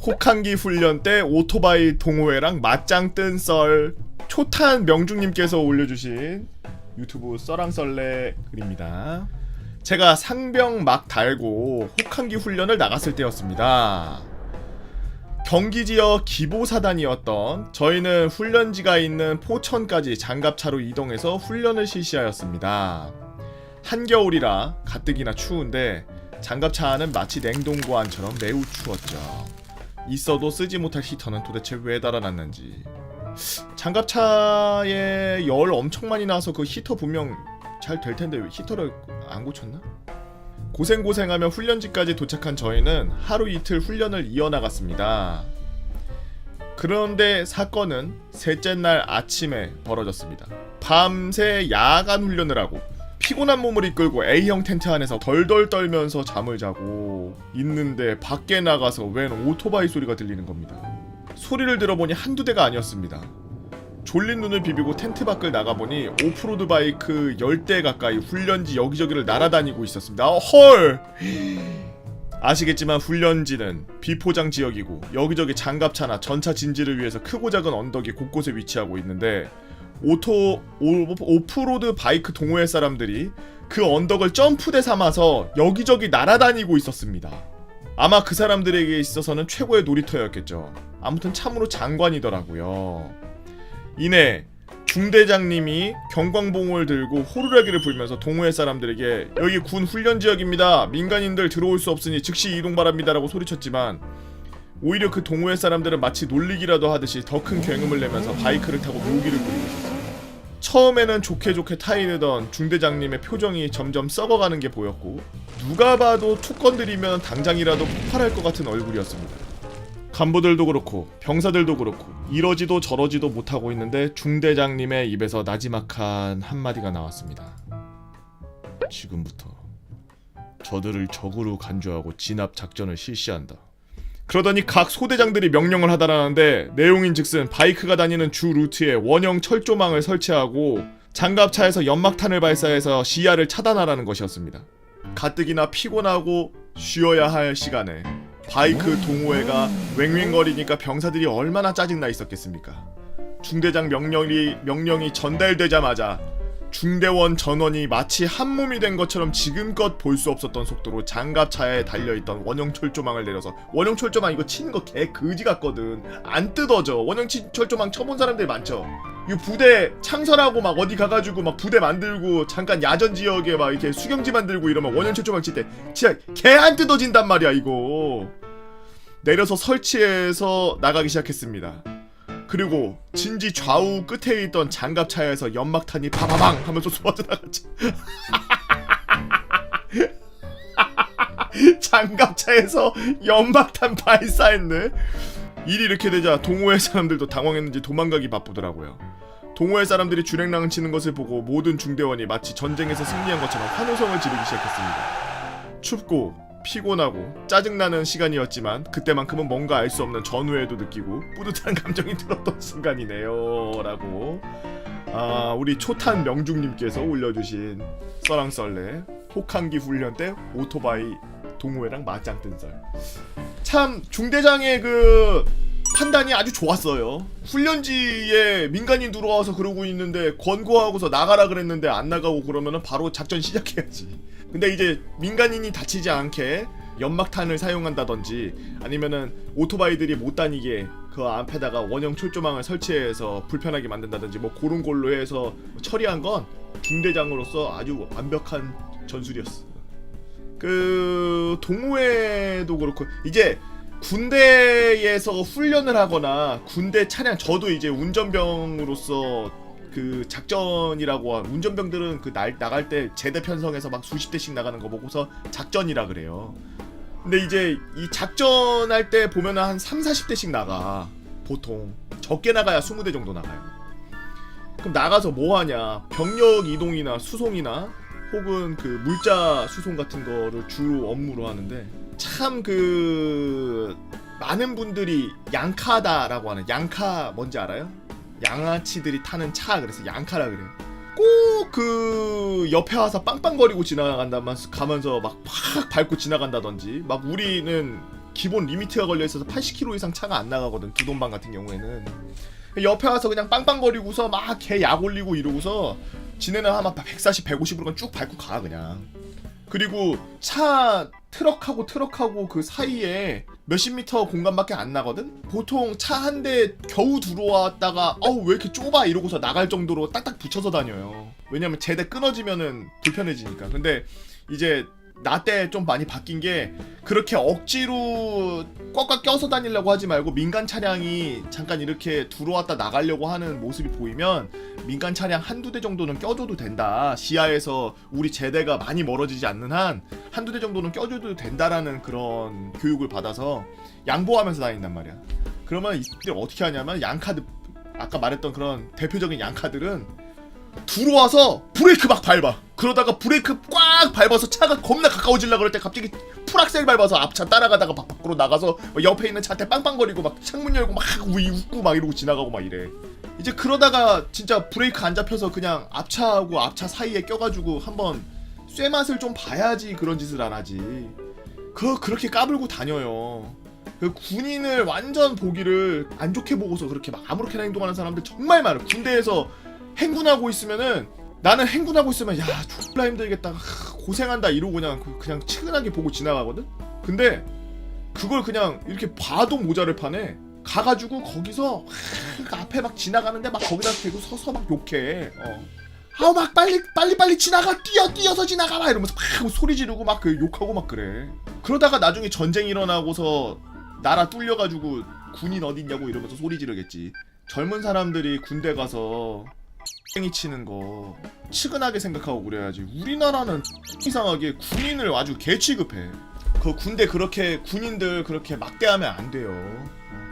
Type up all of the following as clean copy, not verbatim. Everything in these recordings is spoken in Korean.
혹한기 훈련 때 오토바이 동호회랑 맞짱 뜬 썰. 초탄 명중님께서 올려주신 유튜브 썰랑썰레 글입니다. 제가 상병 막 달고 혹한기 훈련을 나갔을 때였습니다. 경기 지역 기보사단이었던 저희는 훈련지가 있는 포천까지 장갑차로 이동해서 훈련을 실시하였습니다. 한겨울이라 가뜩이나 추운데 장갑차 안은 마치 냉동고 안처럼 매우 추웠죠. 있어도 쓰지 못할 히터는 도대체 왜 달아놨는지. 장갑차에 열 엄청 많이 나서 그 히터 분명 잘 될 텐데 왜 히터를 안 고쳤나? 고생고생하며 훈련지까지 도착한 저희는 하루 이틀 훈련을 이어나갔습니다. 그런데 사건은 셋째 날 아침에 벌어졌습니다. 밤새 야간 훈련을 하고 피곤한 몸을 이끌고 A형 텐트 안에서 덜덜 떨면서 잠을 자고 있는데 밖에 나가서 웬 오토바이 소리가 들리는 겁니다. 소리를 들어보니 한두 대가 아니었습니다. 졸린 눈을 비비고 텐트 밖을 나가보니 오프로드 바이크 10대 가까이 훈련지 여기저기를 날아다니고 있었습니다. 헐! 아시겠지만 훈련지는 비포장 지역이고 여기저기 장갑차나 전차 진지를 위해서 크고 작은 언덕이 곳곳에 위치하고 있는데 오프로드 바이크 동호회 사람들이 그 언덕을 점프대 삼아서 여기저기 날아다니고 있었습니다. 아마 그 사람들에게 있어서는 최고의 놀이터였겠죠. 아무튼 참으로 장관이더라고요. 이내 중대장님이 경광봉을 들고 호루라기를 불면서 동호회 사람들에게 여기 군 훈련지역입니다. 민간인들 들어올 수 없으니 즉시 이동 바랍니다 라고 소리쳤지만 오히려 그 동호회 사람들은 마치 놀리기라도 하듯이 더 큰 굉음을 내면서 바이크를 타고 묘기를 부리고 있었어요. 처음에는 좋게 타이르던 중대장님의 표정이 점점 썩어가는 게 보였고 누가 봐도 툭 건드리면 당장이라도 폭발할 것 같은 얼굴이었습니다. 간부들도 그렇고 병사들도 그렇고 이러지도 저러지도 못하고 있는데 중대장님의 입에서 나지막한 한마디가 나왔습니다. 지금부터 저들을 적으로 간주하고 진압 작전을 실시한다. 그러더니 각 소대장들이 명령을 하다라는데 내용인즉슨 바이크가 다니는 주 루트에 원형 철조망을 설치하고 장갑차에서 연막탄을 발사해서 시야를 차단하라는 것이었습니다. 가뜩이나 피곤하고 쉬어야 할 시간에 바이크 동호회가 웽웽거리니까 병사들이 얼마나 짜증나 있었겠습니까? 중대장 명령이 전달되자마자 중대원 전원이 마치 한몸이 된 것처럼 지금껏 볼 수 없었던 속도로 장갑차에 달려있던 원형 철조망을 내려서 원형 철조망 이거 치는 거 개 그지 같거든. 안 뜯어져. 원형 철조망 쳐본 사람들 많죠. 이 부대 창설하고 막 어디 가가지고 막 부대 만들고 잠깐 야전 지역에 막 이렇게 수경지 만들고 이러면 원형 철조망 칠 때 진짜 개 안 뜯어진단 말이야 이거. 내려서 설치해서 나가기 시작했습니다. 그리고 진지 좌우 끝에 있던 장갑차에서 연막탄이 파바방 하면서 쏟아져 나갔죠. 장갑차에서 연막탄 발사했네. 일이 이렇게 되자 동호회 사람들도 당황했는지 도망가기 바쁘더라고요. 동호회 사람들이 주랭랑을 치는 것을 보고 모든 중대원이 마치 전쟁에서 승리한 것처럼 환호성을 지르기 시작했습니다. 춥고 피곤하고 짜증나는 시간이었지만 그때만큼은 뭔가 알 수 없는 전후회도 느끼고 뿌듯한 감정이 들었던 순간이네요 라고 우리 초탄 명중님께서 올려주신 썰랑썰레 혹한기 훈련 때 오토바이 동호회랑 맞짱 뜬 썰. 참 중대장의 그 판단이 아주 좋았어요. 훈련지에 민간인 들어와서 그러고 있는데 권고하고서 나가라 그랬는데 안 나가고 그러면은 바로 작전 시작해야지. 근데 이제 민간인이 다치지 않게 연막탄을 사용한다든지 아니면은 오토바이들이 못 다니게 그 앞에다가 원형 철조망을 설치해서 불편하게 만든다든지 뭐 그런 걸로 해서 처리한 건 중대장으로서 아주 완벽한 전술이었어. 그 동호회도 그렇고 이제 군대에서 훈련을 하거나 군대 차량 저도 이제 운전병으로서 그 작전이라고 운전병들은 그 나갈 때 제대 편성해서 막 수십 대씩 나가는 거 보고서 작전이라 그래요. 근데 이제 이 작전할 때 보면은 한 30-40대씩 나가. 보통 적게 나가야 20대 정도 나가요. 그럼 나가서 뭐 하냐? 병력 이동이나 수송이나 혹은 그 물자 수송 같은 거를 주 업무로 하는데 참 그 많은 분들이 양카다라고 하는 양카 뭔지 알아요? 양아치들이 타는 차 그래서 양카라 그래요. 꼭 그 옆에 와서 빵빵거리고 가면서 막 팍 밟고 지나간다든지. 막 우리는 기본 리미트가 걸려 있어서 80km 이상 차가 안 나가거든. 두돈방 같은 경우에는 옆에 와서 그냥 빵빵거리고서 막 개 약 올리고 이러고서 지네는 아마 140, 150으로 쭉 밟고 가 그냥. 그리고 트럭하고 그 사이에 몇십 미터 공간밖에 안 나거든? 보통 차 한 대 겨우 들어왔다가 어우 왜 이렇게 좁아 이러고서 나갈 정도로 딱딱 붙여서 다녀요. 왜냐면 제대 끊어지면은 불편해지니까. 근데 이제 나 때 좀 많이 바뀐 게 그렇게 억지로 꽉꽉 껴서 다니려고 하지 말고 민간 차량이 잠깐 이렇게 들어왔다 나가려고 하는 모습이 보이면 민간 차량 한두 대 정도는 껴줘도 된다. 시야에서 우리 제대가 많이 멀어지지 않는 한 한두 대 정도는 껴줘도 된다라는 그런 교육을 받아서 양보하면서 다닌단 말이야. 그러면 이들 어떻게 하냐면 양카드, 아까 말했던 그런 대표적인 양카들은 들어와서 브레이크 막 밟아. 그러다가 브레이크 꽉 밟아서 차가 겁나 가까워지려고 그럴 때 갑자기 풀악셀 밟아서 앞차 따라가다가 밖으로 나가서 옆에 있는 차한테 빵빵거리고 막 창문 열고 막 웃고 막 이러고 지나가고 막 이래. 이제 그러다가 진짜 브레이크 안 잡혀서 그냥 앞차하고 앞차 사이에 껴가지고 한번 쇠맛을 좀 봐야지 그런 짓을 안 하지. 그렇게 까불고 다녀요. 그 군인을 완전 보기를 안 좋게 보고서 그렇게 막 아무렇게나 행동하는 사람들 정말 많아. 군대에서 행군하고 있으면은, 나는 행군하고 있으면 야 졸라 힘들겠다 고생한다 이러고 그냥 측은하게 보고 지나가거든. 근데 그걸 그냥 이렇게 봐도 모자를 파네. 가가지고 거기서 앞에 막 지나가는데 막 거기다 대고 서서 막 욕해. 막 빨리 지나가, 뛰어서 지나가 막 이러면서 막 소리 지르고 막 그 욕하고 막 그래. 그러다가 나중에 전쟁 일어나고서 나라 뚫려가지고 군인 어딨냐고 이러면서 소리 지르겠지. 젊은 사람들이 군대 가서 땡이 치는 거 측은하게 생각하고 그래야지. 우리나라는 이상하게 군인을 아주 개 취급해. 그 군대 그렇게 군인들 그렇게 막대하면 안 돼요.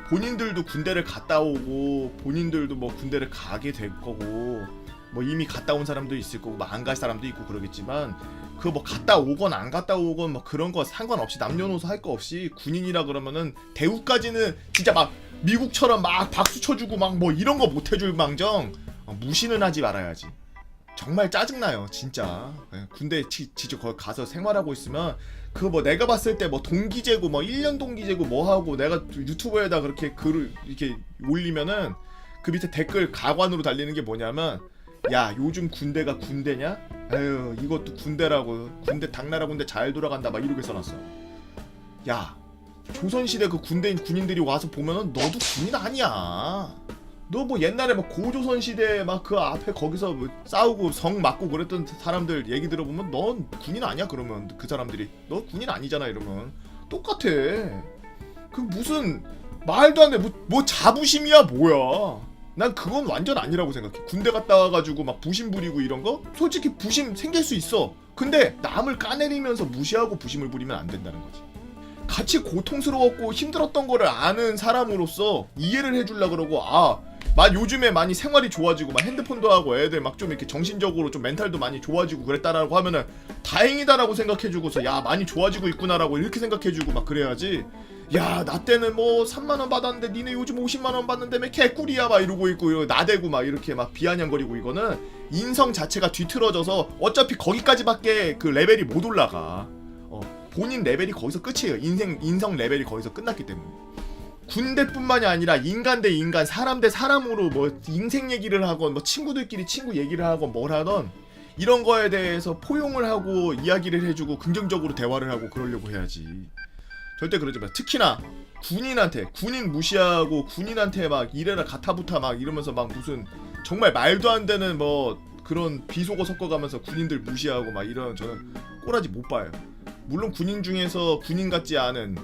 본인들도 군대를 갔다 오고 본인들도 뭐 군대를 가게 될 거고 뭐 이미 갔다 온 사람도 있을 거고 뭐 안 갈 사람도 있고 그러겠지만 그 뭐 갔다 오건 안 갔다 오건 뭐 그런 거 상관없이 남녀노소 할 거 없이 군인이라 그러면은 대우까지는 진짜 막 미국처럼 막 박수 쳐주고 막 뭐 이런 거 못 해줄 망정 무시는 하지 말아야지. 정말 짜증나요 진짜. 군대 진짜 거기 가서 생활하고 있으면 그 뭐 내가 봤을 때 뭐 동기제고 뭐 1년 동기제고 뭐 하고 내가 유튜브에다 그렇게 글을 이렇게 올리면은 그 밑에 댓글 가관으로 달리는 게 뭐냐면 야 요즘 군대가 군대냐? 에휴 이것도 군대라고. 군대 당나라 군대 잘 돌아간다 막 이렇게 써놨어. 야 조선시대 그 군대인 군인들이 와서 보면은 너도 군인 아니야. 너 뭐 옛날에 막 고조선 시대 막 그 앞에 거기서 뭐 싸우고 성 맞고 그랬던 사람들 얘기 들어보면 넌 군인 아니야. 그러면 그 사람들이 너 군인 아니잖아 이러면 똑같아. 그 무슨 말도 안 돼. 뭐 자부심이야 뭐야. 난 그건 완전 아니라고 생각해. 군대 갔다 와가지고 막 부심 부리고 이런 거 솔직히 부심 생길 수 있어. 근데 남을 까내리면서 무시하고 부심을 부리면 안 된다는 거지. 같이 고통스러웠고 힘들었던 거를 아는 사람으로서 이해를 해주려 그러고 요즘에 많이 생활이 좋아지고 막 핸드폰도 하고 애들 막 좀 이렇게 정신적으로 좀 멘탈도 많이 좋아지고 그랬다라고 하면은 다행이다라고 생각해주고서 야 많이 좋아지고 있구나라고 이렇게 생각해주고 막 그래야지. 야 나 때는 뭐 3만원 받았는데 니네 요즘 50만원 받는다며 개꿀이야 막 이러고 있고 나대고 막 이렇게 막 비아냥거리고 이거는 인성 자체가 뒤틀어져서 어차피 거기까지밖에 그 레벨이 못 올라가. 본인 레벨이 거기서 끝이에요. 인성 레벨이 거기서 끝났기 때문에. 군대뿐만이 아니라 인간 대 인간, 사람 대 사람으로 뭐 인생 얘기를 하건 뭐 친구들끼리 친구 얘기를 하건 뭘 하던 이런 거에 대해서 포용을 하고 이야기를 해주고 긍정적으로 대화를 하고 그러려고 해야지. 절대 그러지 마. 특히나 군인한테 군인 무시하고 군인한테 막 이래라 가타부타 막 이러면서 막 무슨 정말 말도 안 되는 뭐 그런 비속어 섞어가면서 군인들 무시하고 막 이런 저는 꼬라지 못 봐요. 물론 군인 중에서 군인 같지 않은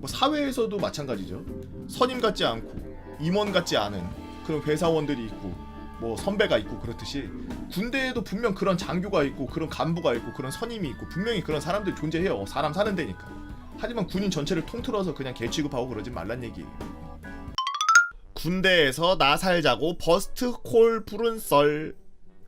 뭐 사회에서도 마찬가지죠. 선임 같지 않고 임원 같지 않은 그런 회사원들이 있고 뭐 선배가 있고 그렇듯이 군대에도 분명 그런 장교가 있고 그런 간부가 있고 그런 선임이 있고 분명히 그런 사람들이 존재해요. 사람 사는 데니까. 하지만 군인 전체를 통틀어서 그냥 개 취급하고 그러지 말란 얘기예요. 군대에서 나 살자고 버스트 콜 부른 썰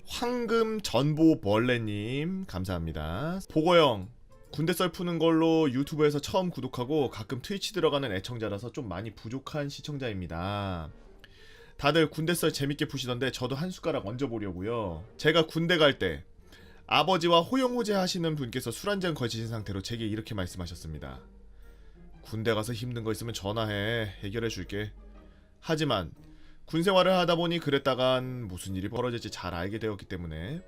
황금 전보 벌레님 감사합니다. 보고형 군대 썰 푸는 걸로 유튜브에서 처음 구독하고 가끔 트위치 들어가는 애청자라서 좀 많이 부족한 시청자입니다. 다들 군대 썰 재밌게 푸시던데 저도 한 숟가락 얹어보려고요. 제가 군대 갈 때 아버지와 호영호제 하시는 분께서 술 한잔 거치신 상태로 제게 이렇게 말씀하셨습니다. 군대 가서 힘든 거 있으면 전화해. 해결해 줄게. 하지만 군 생활을 하다 보니 그랬다간 무슨 일이 벌어질지 잘 알게 되었기 때문에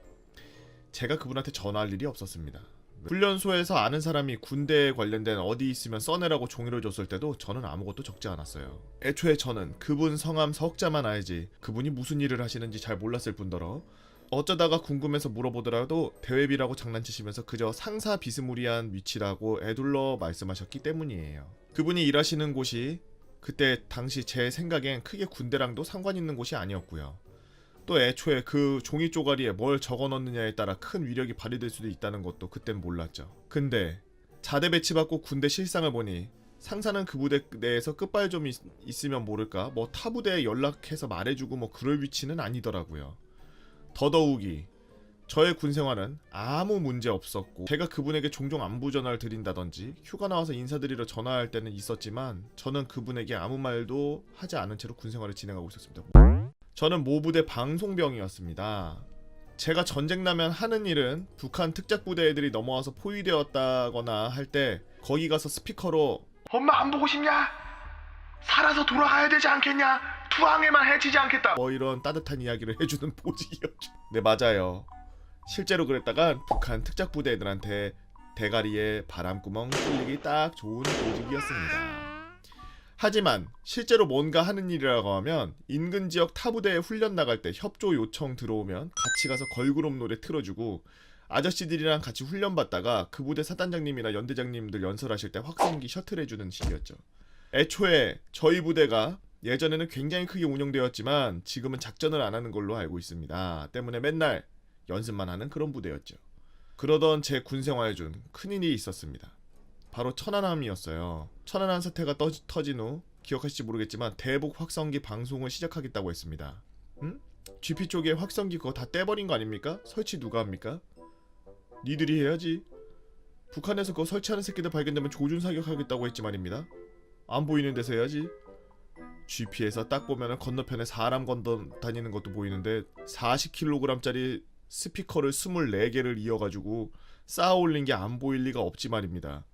제가 그분한테 전화할 일이 없었습니다. 훈련소에서 아는 사람이 군대에 관련된 어디 있으면 써내라고 종이를 줬을 때도 저는 아무것도 적지 않았어요. 애초에 저는 그분 성함 석자만 알지 그분이 무슨 일을 하시는지 잘 몰랐을 뿐더러 어쩌다가 궁금해서 물어보더라도 대회비라고 장난치시면서 그저 상사 비스무리한 위치라고 애둘러 말씀하셨기 때문이에요. 그분이 일하시는 곳이 그때 당시 제 생각엔 크게 군대랑도 상관 있는 곳이 아니었고요. 또 애초에 그 종이 쪼가리에 뭘 적어넣느냐에 따라 큰 위력이 발휘될 수도 있다는 것도 그땐 몰랐죠. 근데 자대 배치받고 군대 실상을 보니 상사는 그 부대 내에서 끝발 좀 있으면 모를까 뭐 타 부대에 연락해서 말해주고 뭐 그럴 위치는 아니더라고요. 더더욱이 저의 군 생활은 아무 문제 없었고 제가 그분에게 종종 안부 전화를 드린다든지 휴가 나와서 인사드리러 전화할 때는 있었지만 저는 그분에게 아무 말도 하지 않은 채로 군 생활을 진행하고 있었습니다. 저는 모부대 방송병이었습니다. 제가 전쟁 나면 하는 일은 북한 특작부대 애들이 넘어와서 포위되었다거나 할 때 거기 가서 스피커로 엄마 안 보고 싶냐? 살아서 돌아가야 되지 않겠냐? 투항에만 해치지 않겠다. 뭐 이런 따뜻한 이야기를 해주는 보직이었죠. 네 맞아요. 실제로 그랬다간 북한 특작부대 애들한테 대가리에 바람구멍 뚫리기 딱 좋은 보직이었습니다. 하지만 실제로 뭔가 하는 일이라고 하면 인근 지역 타 부대에 훈련 나갈 때 협조 요청 들어오면 같이 가서 걸그룹 노래 틀어주고 아저씨들이랑 같이 훈련 받다가 그 부대 사단장님이나 연대장님들 연설하실 때 확성기 셔틀 해주는 식이었죠. 애초에 저희 부대가 예전에는 굉장히 크게 운영되었지만 지금은 작전을 안 하는 걸로 알고 있습니다. 때문에 맨날 연습만 하는 그런 부대였죠. 그러던 제 군생활 중 큰일이 있었습니다. 바로 천안함이었어요. 천안함 사태가 터진 후 기억하실지 모르겠지만 대북 확성기 방송을 시작하겠다고 했습니다. GP 쪽에 확성기 그거 다 떼버린 거 아닙니까? 설치 누가 합니까? 니들이 해야지. 북한에서 그거 설치하는 새끼들 발견되면 조준 사격하겠다고 했지 말입니다. 안 보이는 데서 해야지. GP에서 딱 보면은 건너편에 사람 건너 다니는 것도 보이는데 40kg짜리 스피커를 24개를 이어가지고 쌓아 올린 게 안 보일 리가 없지 말입니다.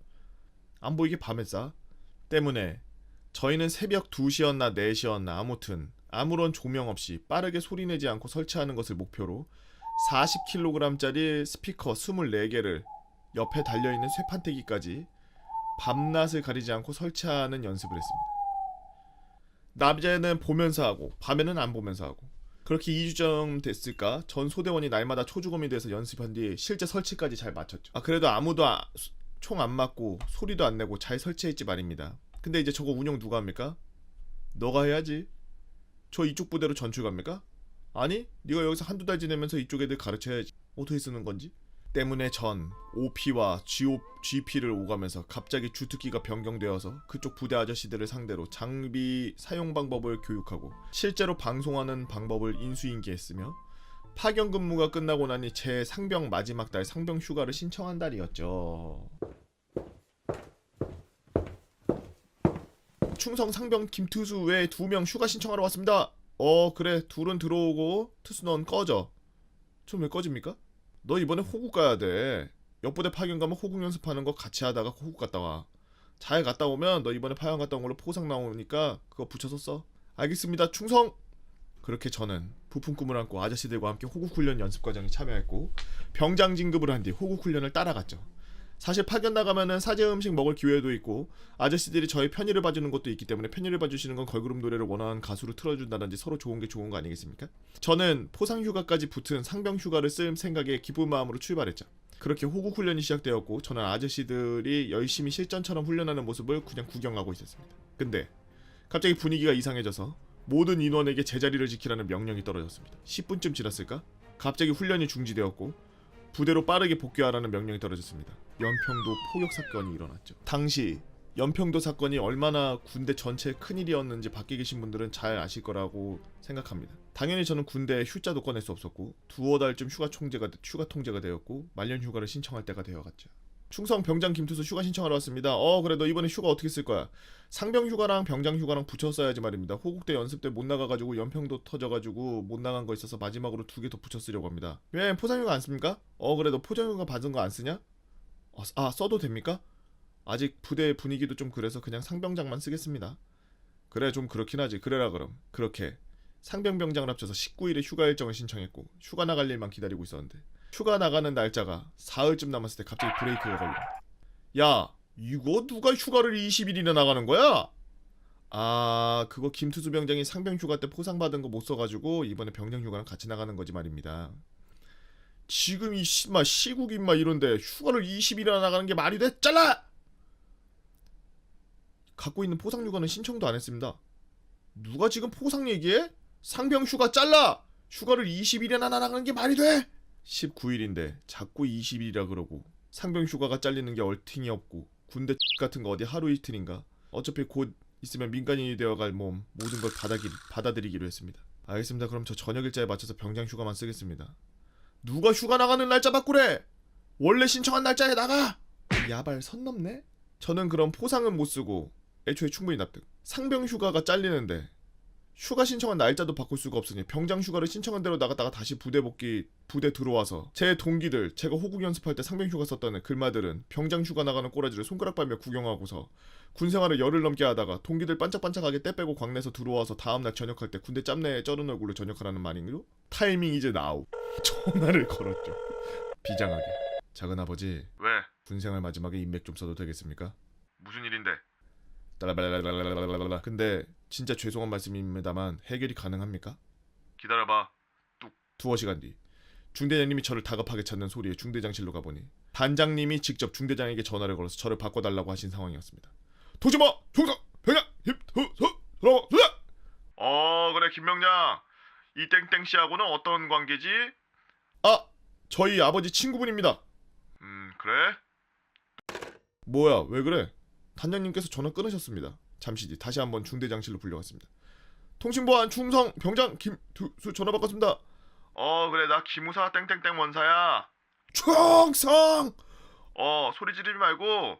안 보이게 밤에 쌓아? 때문에 저희는 새벽 2시였나 4시였나 아무튼 아무런 조명 없이 빠르게 소리내지 않고 설치하는 것을 목표로 40kg짜리 스피커 24개를 옆에 달려있는 쇠판대기까지 밤낮을 가리지 않고 설치하는 연습을 했습니다. 낮에는 보면서 하고 밤에는 안 보면서 하고 그렇게 2주쯤 됐을까 전 소대원이 날마다 초주검이 돼서 연습한 뒤 실제 설치까지 잘 마쳤죠. 그래도 아무도 총 안 맞고 소리도 안 내고 잘 설치했지 말입니다. 근데 이제 저거 운영 누가 합니까? 너가 해야지. 저 이쪽 부대로 전출 갑니까? 아니 네가 여기서 한두 달 지내면서 이쪽 애들 가르쳐야지. 어떻게 쓰는 건지. 때문에 전 OP와 GP를 오가면서 갑자기 주특기가 변경되어서 그쪽 부대 아저씨들을 상대로 장비 사용 방법을 교육하고 실제로 방송하는 방법을 인수인계했으며 파견 근무가 끝나고 나니 제 상병 마지막 달 상병 휴가를 신청한 달이었죠. 충성 상병 김투수 외에 2명 휴가 신청하러 왔습니다. 그래 둘은 들어오고 투수 넌 꺼져. 좀 왜 꺼집니까? 너 이번에 호국 가야 돼. 옆부대 파견 가면 호국 연습하는 거 같이 하다가 호국 갔다 와. 잘 갔다 오면 너 이번에 파견 갔다 온 걸로 포상 나오니까 그거 붙여서 써. 알겠습니다. 충성! 그렇게 저는 부푼 꿈을 안고 아저씨들과 함께 호국훈련 연습과정에 참여했고 병장 진급을 한 뒤 호국훈련을 따라갔죠. 사실 파견 나가면은 사제 음식 먹을 기회도 있고 아저씨들이 저희 편의를 봐주는 것도 있기 때문에 편의를 봐주시는 건 걸그룹 노래를 원하는 가수로 틀어준다든지 서로 좋은 게 좋은 거 아니겠습니까? 저는 포상 휴가까지 붙은 상병 휴가를 쓸 생각에 기쁜 마음으로 출발했죠. 그렇게 호국 훈련이 시작되었고 저는 아저씨들이 열심히 실전처럼 훈련하는 모습을 그냥 구경하고 있었습니다. 근데 갑자기 분위기가 이상해져서 모든 인원에게 제자리를 지키라는 명령이 떨어졌습니다. 10분쯤 지났을까? 갑자기 훈련이 중지되었고 부대로 빠르게 복귀하라는 명령이 떨어졌습니다. 연평도 포격 사건이 일어났죠. 당시 연평도 사건이 얼마나 군대 전체에 큰일이었는지 밖에 계신 분들은 잘 아실 거라고 생각합니다. 당연히 저는 군대에 휴자도 꺼낼 수 없었고 두어 달쯤 휴가 통제가 되었고 말년 휴가를 신청할 때가 되어갔죠. 충성 병장 김투수 휴가 신청하러 왔습니다. 그래 너 이번에 휴가 어떻게 쓸 거야? 상병 휴가랑 병장 휴가랑 붙였어야지 말입니다. 호국대 연습 때 못 나가가지고 연평도 터져가지고 못 나간 거 있어서 마지막으로 2개 더 붙여 쓰려고 합니다. 왜 포상 휴가 안 씁니까? 그래 너 포장 휴가 받은 거 안 쓰냐? 써도 됩니까? 아직 부대 분위기도 좀 그래서 그냥 상병장만 쓰겠습니다. 그래 좀 그렇긴 하지. 그래라 그럼. 그렇게 상병 병장을 합쳐서 19일에 휴가 일정을 신청했고 휴가 나갈 일만 기다리고 있었는데 휴가 나가는 날짜가 사흘쯤 남았을 때 갑자기 브레이크가 걸려. 야, 이거 누가 휴가를 20일이나 나가는 거야? 그거 김투수 병장이 상병 휴가 때 포상 받은 거 못 써가지고 이번에 병장 휴가랑 같이 나가는 거지 말입니다. 지금 이 시국 이런데 휴가를 20일이나 나가는 게 말이 돼? 잘라! 갖고 있는 포상 휴가는 신청도 안 했습니다. 누가 지금 포상 얘기해? 상병 휴가 잘라! 휴가를 20일이나 나가는 게 말이 돼? 19일인데 자꾸 20일이라 그러고 상병 휴가가 잘리는 게 얼팅이 없고 군대 같은 거 어디 하루 이틀인가 어차피 곧 있으면 민간인이 되어갈 몸 모든 걸 받아들이기로 했습니다. 알겠습니다. 그럼 저 저녁 일자에 맞춰서 병장 휴가만 쓰겠습니다. 누가 휴가 나가는 날짜 바꾸래! 원래 신청한 날짜에 나가! 야발 선 넘네? 저는 그럼 포상은 못 쓰고 애초에 충분히 납득. 상병 휴가가 잘리는데 휴가 신청한 날짜도 바꿀 수가 없으니 병장 휴가를 신청한 대로 나갔다가 다시 부대 들어와서 제 동기들 제가 호국 연습할 때 상병 휴가 썼다는 글마들은 병장 휴가 나가는 꼬라지를 손가락 빨며 구경하고서 군생활을 열흘 넘게 하다가 동기들 반짝반짝하게 때 빼고 광내서 들어와서 다음날 저녁할 때 군대 짬내에 쩔은 얼굴로 저녁하라는 말인가요? 타이밍 이제 나우. 전화를 걸었죠. 비장하게. 작은아버지. 왜? 군생활 마지막에 인맥 좀 써도 되겠습니까? 무슨 일인데? 근데 진짜 죄송한 말씀입니다만 해결이 가능합니까? 기다려봐. 두어 시간 뒤 중대장님이 저를 다급하게 찾는 소리에 중대장실로 가보니 단장님이 직접 중대장에게 전화를 걸어서 저를 바꿔달라고 하신 상황이었습니다. 도지마! 총상! 병장! 힘투수! 돌아와! 도장! 그래 김병장. 이 땡땡씨하고는 어떤 관계지? 저희 아버지 친구분입니다. 그래? 뭐야 왜 그래? 단장님께서 전화 끊으셨습니다. 잠시 뒤 다시 한번 중대장실로 불려갔습니다. 통신보안 충성 병장 김투수 전화 바꿨습니다. 그래 나 기무사 땡땡땡 원사야. 충성! 소리 지르지 말고.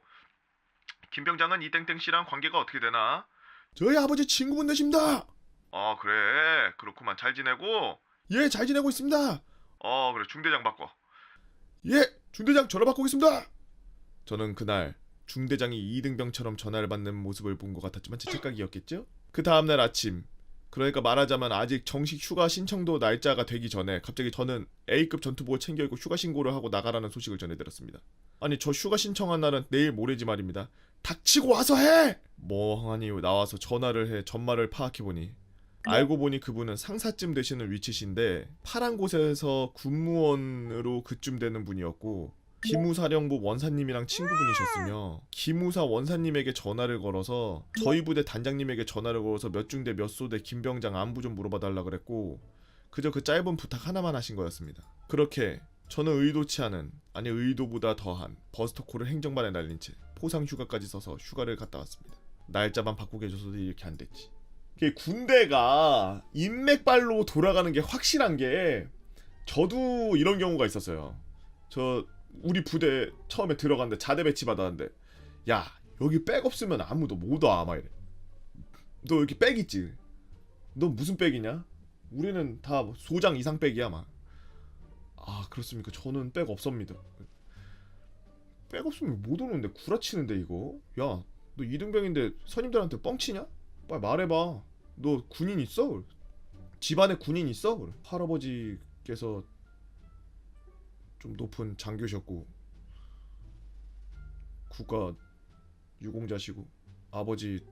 김병장은 이 땡땡씨랑 관계가 어떻게 되나? 저희 아버지 친구분 되십니다. 그래 그렇구만. 잘 지내고? 예, 잘 지내고 있습니다. 그래 중대장 바꿔. 예, 중대장 전화 바꾸겠습니다. 저는 그날 중대장이 이등병처럼 전화를 받는 모습을 본 것 같았지만 제 착각이었겠죠? 그 다음날 아침, 그러니까 말하자면 아직 정식 휴가 신청도 날짜가 되기 전에 갑자기 저는 A급 전투복을 챙겨 입고 휴가 신고를 하고 나가라는 소식을 전해들었습니다. 아니 저 휴가 신청한 날은 내일 모레지 말입니다. 닥치고 와서 해! 멍하니 나와서 전화를 해 전말을 파악해보니 알고 보니 그분은 상사쯤 되시는 위치신데 파란 곳에서 군무원으로 그쯤 되는 분이었고 기무사령부 원사님이랑 친구분이셨으며 기무사 원사님에게 전화를 걸어서 저희 부대 단장님에게 전화를 걸어서 몇 중대 몇 소대 김병장 안부 좀 물어봐달라 그랬고 그저 그 짧은 부탁 하나만 하신 거였습니다. 그렇게 저는 의도치 않은, 아니 의도보다 더한 버스터콜을 행정반에 날린 채 포상 휴가까지 써서 휴가를 갔다 왔습니다. 날짜만 바꾸게 해줘서도 이렇게 안 됐지. 군대가 인맥발로 돌아가는 게 확실한 게 저도 이런 경우가 있었어요. 우리 부대 처음에 들어갔는데 자대 배치 받았는데 야 여기 백 없으면 아무도 못 와 막 이래. 너 여기 백 있지? 너 무슨 백이냐? 우리는 다 소장 이상 백이야 막. 그렇습니까? 저는 백 없습니다. 백 없으면 못 오는데 구라치는데 이거. 야 너 이등병인데 선임들한테 뻥치냐? 빨리 말해봐. 너 군인 있어? 집안에 군인 있어? 할아버지께서 좀 높은 장교셨고 국가 유공자시고 아버지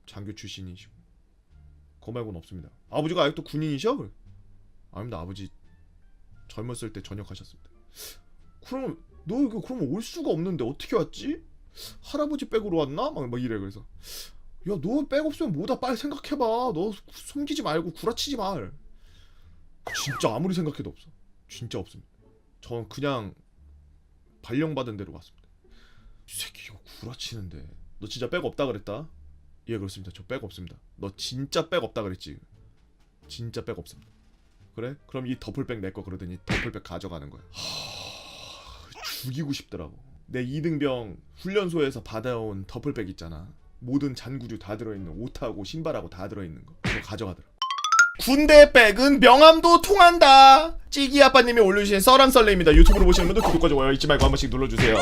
장교 출신이시고 그거 말고는 없습니다. 아버지가 아직도 군인이셔? 아닙니다. 아버지 젊었을 때 전역하셨습니다. 그럼 너 이거 그러면 올 수가 없는데 어떻게 왔지? 할아버지 백으로 왔나? 막 이래. 그래서 야 너 백 없으면 뭐다 빨리 생각해봐. 너 숨기지 말고 구라치지 말. 진짜 아무리 생각해도 없어. 진짜 없습니다. 전 그냥 발령받은 대로 왔습니다. 이 새끼 이거 구라치는데 너 진짜 백 없다 그랬다? 예 그렇습니다. 저 백 없습니다. 너 진짜 백 없다 그랬지? 진짜 백 없습니다. 그래? 그럼 이 더플백 내 거 그러더니 더플백 가져가는 거야. 죽이고 싶더라고. 내 2등병 훈련소에서 받아온 더플백 있잖아. 모든 잔구류 다 들어있는 옷하고 신발하고 다 들어있는 거. 그거 가져가더라. 군대 백은 명함도 통한다. 찌기 아빠님이 올려주신 썰한 썰레입니다. 유튜브로 보시는 분들 구독과 좋아요 잊지 말고 한 번씩 눌러주세요.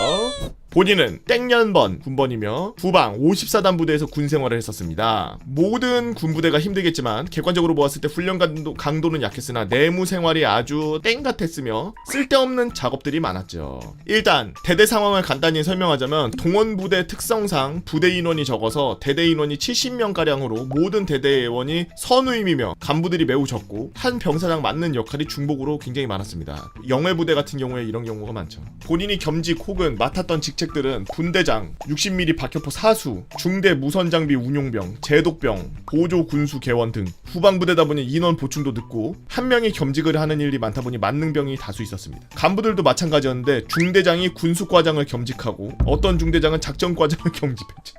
본인은 땡년번 군번이며 후방 54단 부대에서 군 생활을 했었습니다. 모든 군부대가 힘들겠지만 객관적으로 보았을 때 훈련 강도는 약했으나 내무 생활이 아주 땡같았으며 쓸데없는 작업들이 많았죠. 일단 대대 상황을 간단히 설명하자면 동원부대 특성상 부대 인원이 적어서 대대 인원이 70명가량으로 모든 대대 예원이 선후임이며 간부들이 매우 적고 한 병사장 맡는 역할이 중복으로 굉장히 많았습니다. 영해부대 같은 경우에 이런 경우가 많죠. 본인이 겸직 혹은 맡았던 직책들은 분대장, 60mm 박격포 사수, 중대 무선장비 운용병, 제독병, 보조 군수 개원 등 후방부대다 보니 인원 보충도 늦고 한 명이 겸직을 하는 일이 많다 보니 만능병이 다수 있었습니다. 간부들도 마찬가지였는데 중대장이 군수과장을 겸직하고 어떤 중대장은 작전과장을 겸직했죠.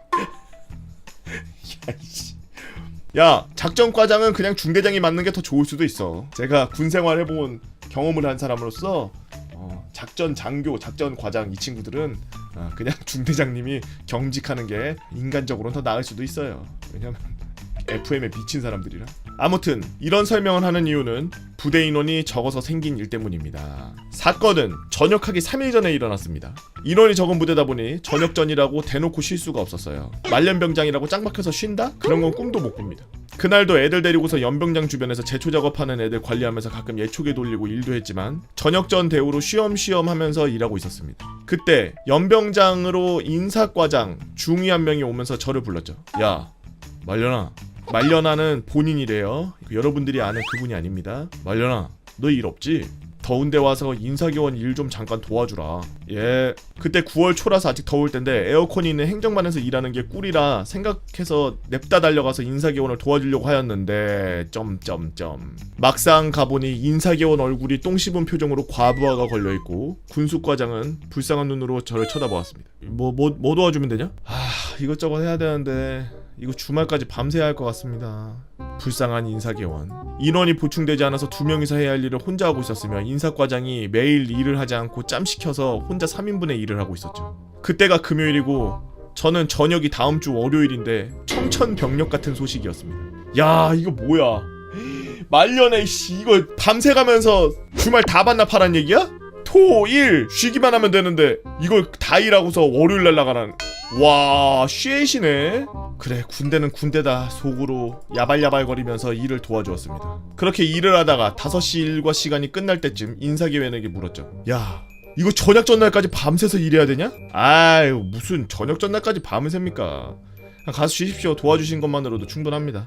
야, 작전과장은 그냥 중대장이 맡는 게 더 좋을 수도 있어. 제가 군생활 해본 경험을 한 사람으로서 작전 장교, 작전 과장 이 친구들은 그냥 중대장님이 경직하는 게 인간적으로는 더 나을 수도 있어요. 왜냐면 FM에 미친 사람들이라. 아무튼 이런 설명을 하는 이유는 부대 인원이 적어서 생긴 일 때문입니다. 사건은 전역하기 3일 전에 일어났습니다. 인원이 적은 부대다 보니 전역전이라고 대놓고 쉴 수가 없었어요. 말년병장이라고 짱 박혀서 쉰다? 그런 건 꿈도 못 꿉니다. 그날도 애들 데리고서 연병장 주변에서 제초 작업하는 애들 관리하면서 가끔 예초계 돌리고 일도 했지만 전역전 대우로 쉬엄쉬엄 하면서 일하고 있었습니다. 그때 연병장으로 인사과장 중위 한 명이 오면서 저를 불렀죠. 야, 말년아. 말년아는 본인이래요. 여러분들이 아는 그분이 아닙니다. 말년아, 너 일 없지? 더운데 와서 인사교원 일 좀 잠깐 도와주라. 예. 그때 9월 초라서 아직 더울 텐데 에어컨이 있는 행정반에서 일하는 게 꿀이라 생각해서 냅다 달려가서 인사교원을 도와주려고 하였는데 막상 가보니 인사교원 얼굴이 똥 씹은 표정으로 과부하가 걸려있고 군수과장은 불쌍한 눈으로 저를 쳐다보았습니다. 뭐 도와주면 되냐? 이것저것 해야 되는데 이거 주말까지 밤새야 할 것 같습니다. 불쌍한 인사계원. 인원이 보충되지 않아서 2명이서 해야 할 일을 혼자 하고 있었으며 인사과장이 매일 일을 하지 않고 짬시켜서 혼자 3인분의 일을 하고 있었죠. 그때가 금요일이고 저는 저녁이 다음 주 월요일인데 청천벽력 같은 소식이었습니다. 야, 이거 뭐야? 말년에 이거 밤새 가면서 주말 다 반납하란 얘기야? 토, 일 쉬기만 하면 되는데 이걸 다 일하고서 월요일날 나가라는. 와, 쉐이시네. 그래, 군대는 군대다 속으로 야발야발거리면서 일을 도와주었습니다. 그렇게 일을 하다가 5시 일과 시간이 끝날 때쯤 인사계원에게 물었죠. 야, 이거 저녁 전날까지 밤새서 일해야 되냐? 아유, 무슨 저녁 전날까지 밤을 셉니까? 가서 쉬십시오. 도와주신 것만으로도 충분합니다.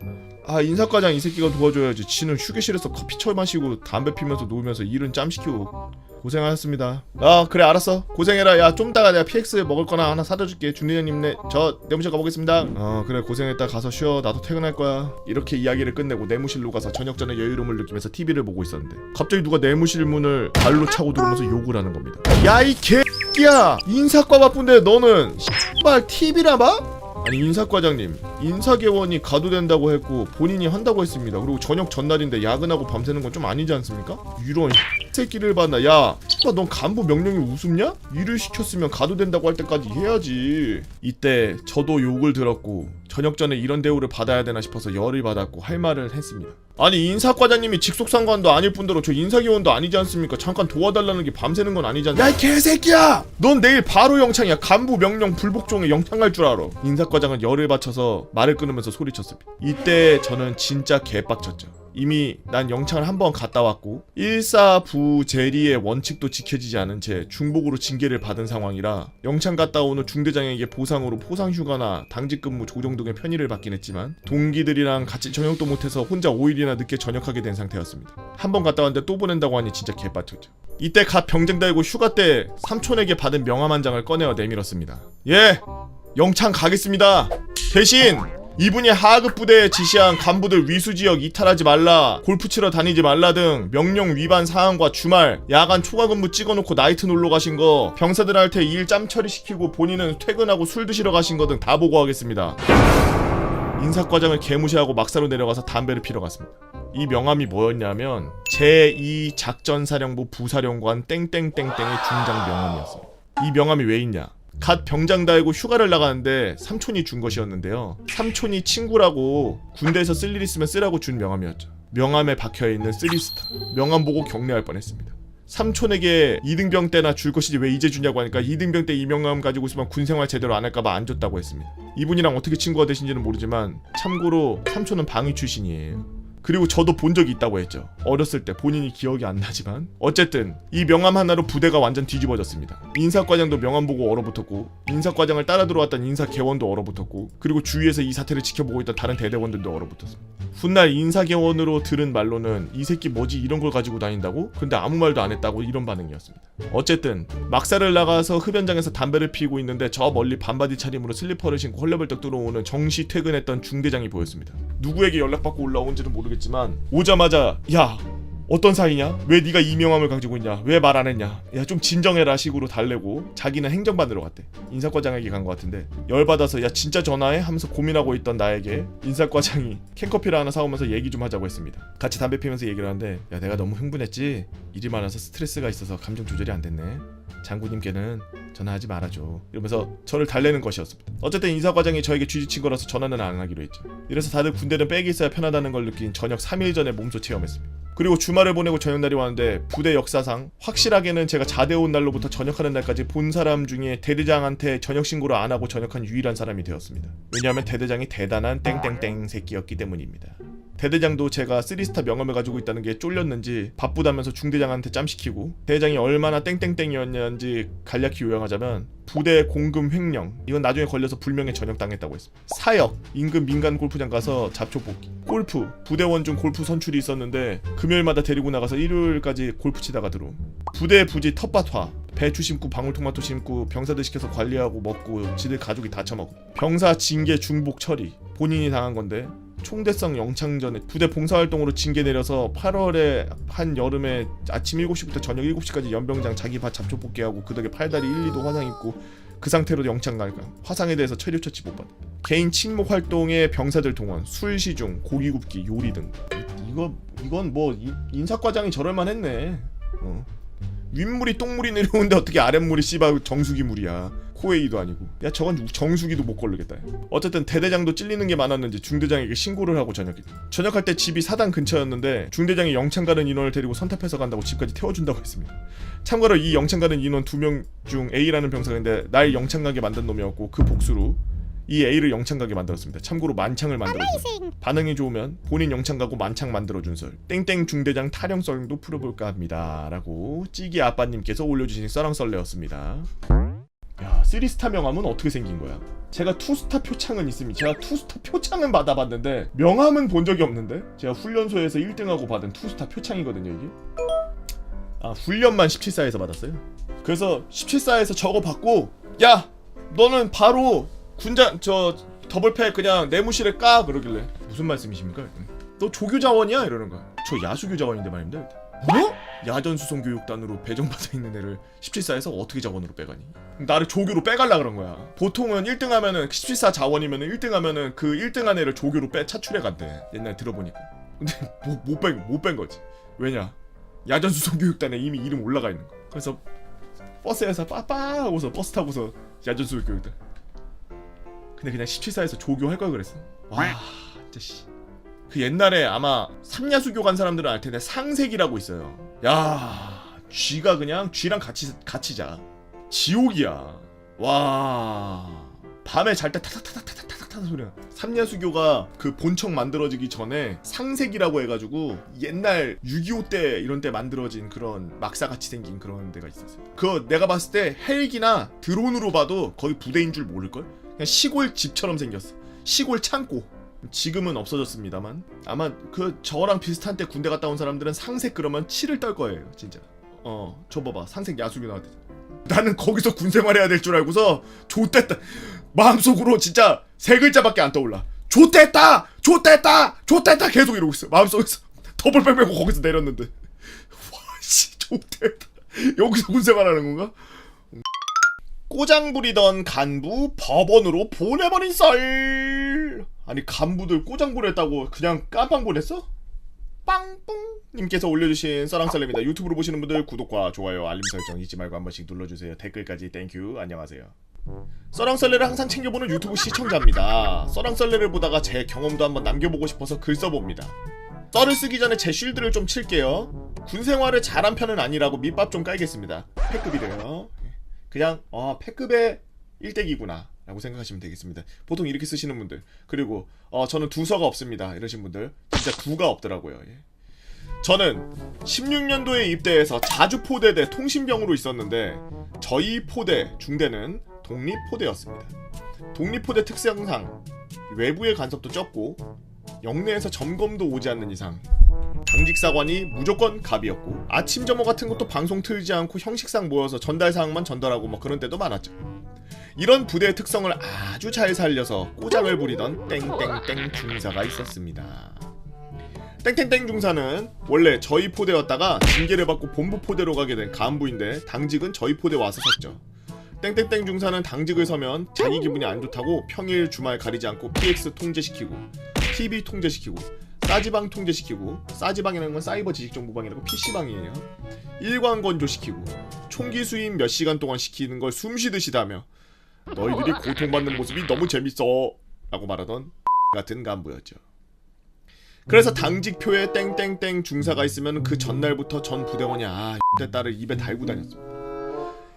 인사과장 이 새끼가 도와줘야지. 지는 휴게실에서 커피 처 마시고 담배 피면서 놓으면서 일은 짬시키고 고생하셨습니다. 그래, 알았어. 고생해라. 야, 좀 이따가 내가 PX 먹을 거나 하나 사다 줄게. 중대장님, 저 내무실 가보겠습니다. 그래, 고생했다. 가서 쉬어. 나도 퇴근할 거야. 이렇게 이야기를 끝내고 내무실로 가서 저녁 전에 여유로움을 느끼면서 TV를 보고 있었는데 갑자기 누가 내무실 문을 발로 차고 들어오면서 욕을 하는 겁니다. 야, 이 개X야! 인사과 바쁜데 너는 씨발 TV나 봐? 아니, 인사과장님, 인사계원이 가도 된다고 했고 본인이 한다고 했습니다. 그리고 저녁 전날인데 야근하고 밤새는 건 좀 아니지 않습니까? 이런 새끼를 봤나. 야, 넌 간부 명령이 우습냐? 일을 시켰으면 가도 된다고 할 때까지 해야지. 이때 저도 욕을 들었고 저녁 전에 이런 대우를 받아야 되나 싶어서 열을 받았고 할 말을 했습니다. 아니, 인사과장님이 직속상관도 아닐 뿐더러 저 인사계원도 아니지 않습니까? 잠깐 도와달라는 게 밤새는 건 아니지 않습니까? 야, 이 개새끼야! 넌 내일 바로 영창이야. 간부 명령 불복종에 영창 갈 줄 알아. 인사과장은 열을 받쳐서 말을 끊으면서 소리쳤습니다. 이때 저는 진짜 개빡쳤죠. 이미 난 영창을 한번 갔다 왔고 일사부재리의 원칙도 지켜지지 않은 채 중복으로 징계를 받은 상황이라 영창 갔다 오는 중대장에게 보상으로 포상휴가나 당직근무 조정 등의 편의를 받긴 했지만 동기들이랑 같이 저녁도 못해서 혼자 5일이나 늦게 전역하게 된 상태였습니다. 한번 갔다 왔는데 또 보낸다고 하니 진짜 개빡쳤죠. 이때 갓 병장 달고 휴가 때 삼촌에게 받은 명함 한 장을 꺼내어 내밀었습니다. 예! 영창 가겠습니다. 대신 이분이 하급 부대에 지시한 간부들 위수지역 이탈하지 말라, 골프 치러 다니지 말라 등 명령 위반 사항과 주말, 야간 초과근무 찍어놓고 나이트 놀러 가신 거, 병사들한테 일 짬 처리시키고 본인은 퇴근하고 술 드시러 가신 거 등 다 보고하겠습니다. 인사과장을 개무시하고 막사로 내려가서 담배를 피러 갔습니다. 이 명함이 뭐였냐면 제2작전사령부 부사령관 땡땡땡땡의 중장 명함이었습니다. 이 명함이 왜 있냐? 갓 병장 달고 휴가를 나가는데 삼촌이 준 것이었는데요. 삼촌이 친구라고 군대에서 쓸 일 있으면 쓰라고 준 명함이었죠. 명함에 박혀있는 3스타. 명함 보고 경례할 뻔했습니다. 삼촌에게 2등병 때나 줄 것이지 왜 이제 주냐고 하니까 2등병 때 이 명함 가지고 있으면 군생활 제대로 안 할까봐 안 줬다고 했습니다. 이분이랑 어떻게 친구가 되신지는 모르지만 참고로 삼촌은 방위 출신이에요. 그리고 저도 본 적이 있다고 했죠. 어렸을 때 본인이 기억이 안 나지만 어쨌든 이 명함 하나로 부대가 완전 뒤집어졌습니다. 인사과장도 명함 보고 얼어붙었고 인사과장을 따라 들어왔던 인사개원도 얼어붙었고 그리고 주위에서 이 사태를 지켜보고 있던 다른 대대원들도 얼어붙었습니다. 훗날 인사개원으로 들은 말로는 이 새끼 뭐지 이런 걸 가지고 다닌다고? 근데 아무 말도 안 했다고 이런 반응이었습니다. 어쨌든 막사를 나가서 흡연장에서 담배를 피우고 있는데 저 멀리 반바지 차림으로 슬리퍼를 신고 헐레벌떡 들어오는 정시 퇴근했던 중대장이 보였습니다. 누구에게 연락받고 올라온지는 모르겠지만 오자마자 야 어떤 사이냐? 왜 네가 이 명함을 가지고 있냐? 왜 말 안 했냐? 야 좀 진정해라 식으로 달래고 자기는 행정반으로 갔대. 인사과장에게 간 것 같은데 열받아서 야 진짜 전화해? 하면서 고민하고 있던 나에게 인사과장이 캔커피를 하나 사오면서 얘기 좀 하자고 했습니다. 같이 담배 피면서 얘기를 하는데 야 내가 너무 흥분했지? 일이 많아서 스트레스가 있어서 감정 조절이 안 됐네. 장군님께는 전화하지 말아줘 이러면서 저를 달래는 것이었습니다. 어쨌든 인사과장이 저에게 쥐지친 거라서 전화는 안 하기로 했죠. 이래서 다들 군대는 백이 있어야 편하다는 걸 느낀 저녁 3일 전에 몸소 체험했습니다. 그리고 주말을 보내고 저녁날이 왔는데 부대 역사상 확실하게는 제가 자대 온 날로부터 전역하는 날까지 본 사람 중에 대대장한테 전역 신고를 안 하고 전역한 유일한 사람이 되었습니다. 왜냐하면 대대장이 대단한 땡땡땡 새끼였기 때문입니다. 대대장도 제가 3스타 명함을 가지고 있다는 게 쫄렸는지 바쁘다면서 중대장한테 짬시키고 대대장이 얼마나 땡땡땡이었는지 간략히 요약하자면 부대 공금 횡령 이건 나중에 걸려서 불명예 전역당했다고 했습니다. 사역 인근 민간 골프장 가서 잡초 뽑기 골프 부대원 중 골프 선출이 있었는데 금요일마다 데리고 나가서 일요일까지 골프 치다가 들어옴. 부대 부지 텃밭화 배추 심고 방울토마토 심고 병사들 시켜서 관리하고 먹고 지들 가족이 다 처먹고 병사 징계 중복 처리 본인이 당한 건데 총대성 영창 전에 부대 봉사활동으로 징계 내려서 8월에 한 여름에 아침 7시부터 저녁 7시까지 연병장 자기 밭 잡초 뽑기하고 그 덕에 팔다리 1, 2도 화상 입고 그 상태로 영창 갈까 화상에 대해서 처리 처치 못 받아. 개인 친목 활동에 병사들 동원 술 시중 고기 굽기 요리 등 이건 뭐 인사과장이 저럴만 했네. 윗물이 똥물이 내려오는데 어떻게 아랫물이 씨발 정수기 물이야. 코웨이도 아니고. 야 저건 정수기도 못 걸르겠다. 어쨌든 대대장도 찔리는 게 많았는지 중대장에게 신고를 하고 전역했다. 전역할 때 집이 사당 근처였는데 중대장이 영창 가는 인원을 데리고 선탑해서 간다고 집까지 태워준다고 했습니다. 참고로 이 영창 가는 인원 2명 중 A라는 병사인데 날 영창 가게 만든 놈이었고 그 복수로 이 A를 영창 가게 만들었습니다. 참고로 만창을 만들어준 반응이 좋으면 본인 영창 가고 만창 만들어준 설 땡땡 중대장 타령썰도 풀어볼까 합니다 라고 찌기 아빠님께서 올려주신 썰렁썰레였습니다. 야 3스타 명함은 어떻게 생긴 거야? 제가 2스타 표창은 있습니다. 제가 2스타 표창은 받아봤는데 명함은 본 적이 없는데 제가 훈련소에서 1등하고 받은 2스타 표창이거든요 이게. 아 훈련만 17사에서 받았어요. 그래서 17사에서 저거 받고 야 너는 바로 군장 저 더블팩 그냥 내무실에 까 그러길래 무슨 말씀이십니까? 너 조교 자원이야? 이러는 거야. 저 야수교 자원인데 말입니다. 뭐? 야전수송 교육단으로 배정받아 있는 애를 17사에서 어떻게 자원으로 빼가니? 나를 조교로 빼갈라 그런 거야. 보통은 1등하면은 17사 자원이면은 1등하면은 그 1등한 애를 조교로 차출해 간대. 옛날 들어보니까. 근데 못 뺀 거지. 왜냐? 야전수송 교육단에 이미 이름 올라가 있는 거. 그래서 버스에서 빠빠 하고서 버스 타고서 야전수송 교육단. 근데 그냥 17사에서 조교 할 걸 그랬어. 와, 진짜 씨. 그 옛날에 아마 삼야수교 간 사람들은 알 텐데 상색이라고 있어요. 야, 쥐가 그냥 쥐랑 같이 자. 지옥이야. 와. 밤에 잘 때 타닥타닥타닥타닥 소리가. 삼야수교가 그 본청 만들어지기 전에 상색이라고 해가지고 옛날 6.25 때 이런 때 만들어진 그런 막사같이 생긴 그런 데가 있었어요. 그거 내가 봤을 때 헬기나 드론으로 봐도 거의 부대인 줄 모를걸? 그냥 시골 집처럼 생겼어. 시골 창고. 지금은 없어졌습니다만 아마 그 저랑 비슷한 때 군대 갔다 온 사람들은 상색 그러면 치를 떨 거예요 진짜. 저 봐봐 상색 야수교 나왔대. 나는 거기서 군생활해야 될 줄 알고서 좆됐다 마음속으로 진짜 세 글자밖에 안 떠올라. 좆됐다 좆됐다 좆됐다 계속 이러고 있어 마음속에서. 더블백 빼고 거기서 내렸는데 와씨 좆됐다. 여기서 군생활하는 건가? 꼬장 부리던 간부 법원으로 보내버린 썰. 아니 간부들 꼬장 부렸다고 그냥 깜빵 보냈어? 빵뿡님께서 올려주신 썰랑썰레입니다. 유튜브로 보시는 분들 구독과 좋아요 알림 설정 잊지 말고 한 번씩 눌러주세요. 댓글까지 땡큐. 안녕하세요. 썰랑썰레를 항상 챙겨보는 유튜브 시청자입니다. 썰랑썰레를 보다가 제 경험도 한번 남겨보고 싶어서 글 써봅니다. 썰을 쓰기 전에 제 쉴드를 좀 칠게요. 군생활을 잘한 편은 아니라고 밑밥 좀 깔겠습니다. 패급이래요. 그냥 패급의 일대기구나 라고 생각하시면 되겠습니다. 보통 이렇게 쓰시는 분들, 그리고 저는 두서가 없습니다 이러신 분들 진짜 두가 없더라고요. 예. 저는 16년도에 입대해서 자주포대대 통신병으로 있었는데 저희 포대 중대는 독립포대였습니다. 독립포대 특성상 외부의 간섭도 적고 영내에서 점검도 오지 않는 이상 당직사관이 무조건 갑이었고 아침 점호 같은 것도 방송 틀지 않고 형식상 모여서 전달사항만 전달하고 뭐 그런 때도 많았죠. 이런 부대의 특성을 아주 잘 살려서 꼬장을 부리던 땡땡땡 중사가 있었습니다. 땡땡땡 중사는 원래 저희 포대였다가 징계를 받고 본부 포대로 가게 된 간부인데 당직은 저희 포대 와서 섰죠. 땡땡땡 중사는 당직을 서면 자기 기분이 안 좋다고 평일 주말 가리지 않고 PX 통제시키고 TV 통제시키고 싸지방 통제시키고, 싸지방이라는 건 사이버 지식정보방이라고 PC방이에요. 일광 건조시키고 총기 수임 몇 시간 동안 시키는 걸 숨쉬듯이 다며 너희들이 고통받는 모습이 너무 재밌어 라고 말하던 같은 간부였죠. 그래서 당직표에 땡땡땡 중사가 있으면 그 전날부터 전 부대원이 때 딸을 입에 달고 다녔습니다.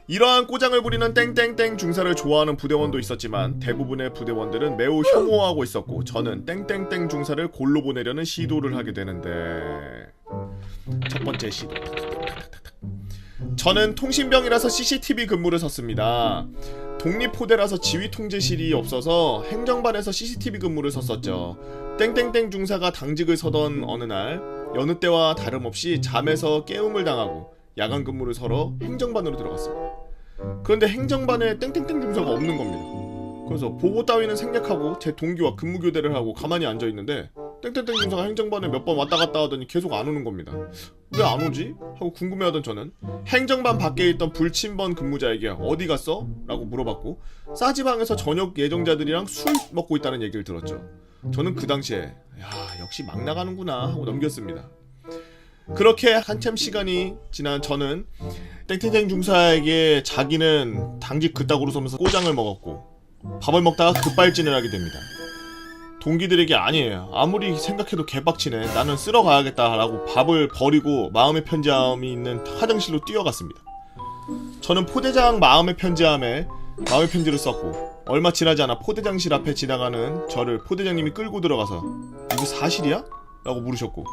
이러한 꼬장을 부리는 땡땡땡 중사를 좋아하는 부대원도 있었지만 대부분의 부대원들은 매우 혐오하고 있었고 저는 땡땡땡 중사를 골로 보내려는 시도를 하게 되는데 첫 번째 시도 저는 통신병이라서 CCTV 근무를 섰습니다. 독립포대라서 지휘 통제실이 없어서 행정반에서 CCTV 근무를 섰었죠. 땡땡땡 중사가 당직을 서던 어느 날 여느 때와 다름없이 잠에서 깨움을 당하고 야간 근무를 서러 행정반으로 들어갔습니다. 그런데 행정반에 땡땡땡 중사가 없는 겁니다. 그래서 보고 따위는 생략하고 제 동기와 근무 교대를 하고 가만히 앉아있는데 땡땡땡 중사가 행정반에 몇 번 왔다 갔다 하더니 계속 안 오는 겁니다. 왜 안 오지? 하고 궁금해하던 저는 행정반 밖에 있던 불침번 근무자에게 어디 갔어? 라고 물어봤고 싸지방에서 저녁 예정자들이랑 술 먹고 있다는 얘기를 들었죠. 저는 그 당시에 역시 막 나가는구나 하고 넘겼습니다. 그렇게 한참 시간이 지난 저는 땡땡땡 중사에게 자기는 당직 그따구로 서면서 꼬장을 먹었고 밥을 먹다가 급발진을 하게 됩니다. 동기들에게 아니에요. 아무리 생각해도 개빡치네. 나는 쓸어 가야겠다 라고 밥을 버리고 마음의 편지함이 있는 화장실로 뛰어갔습니다. 저는 포대장 마음의 편지함에 마음의 편지를 썼고 얼마 지나지 않아 포대장실 앞에 지나가는 저를 포대장님이 끌고 들어가서 이거 사실이야? 라고 물으셨고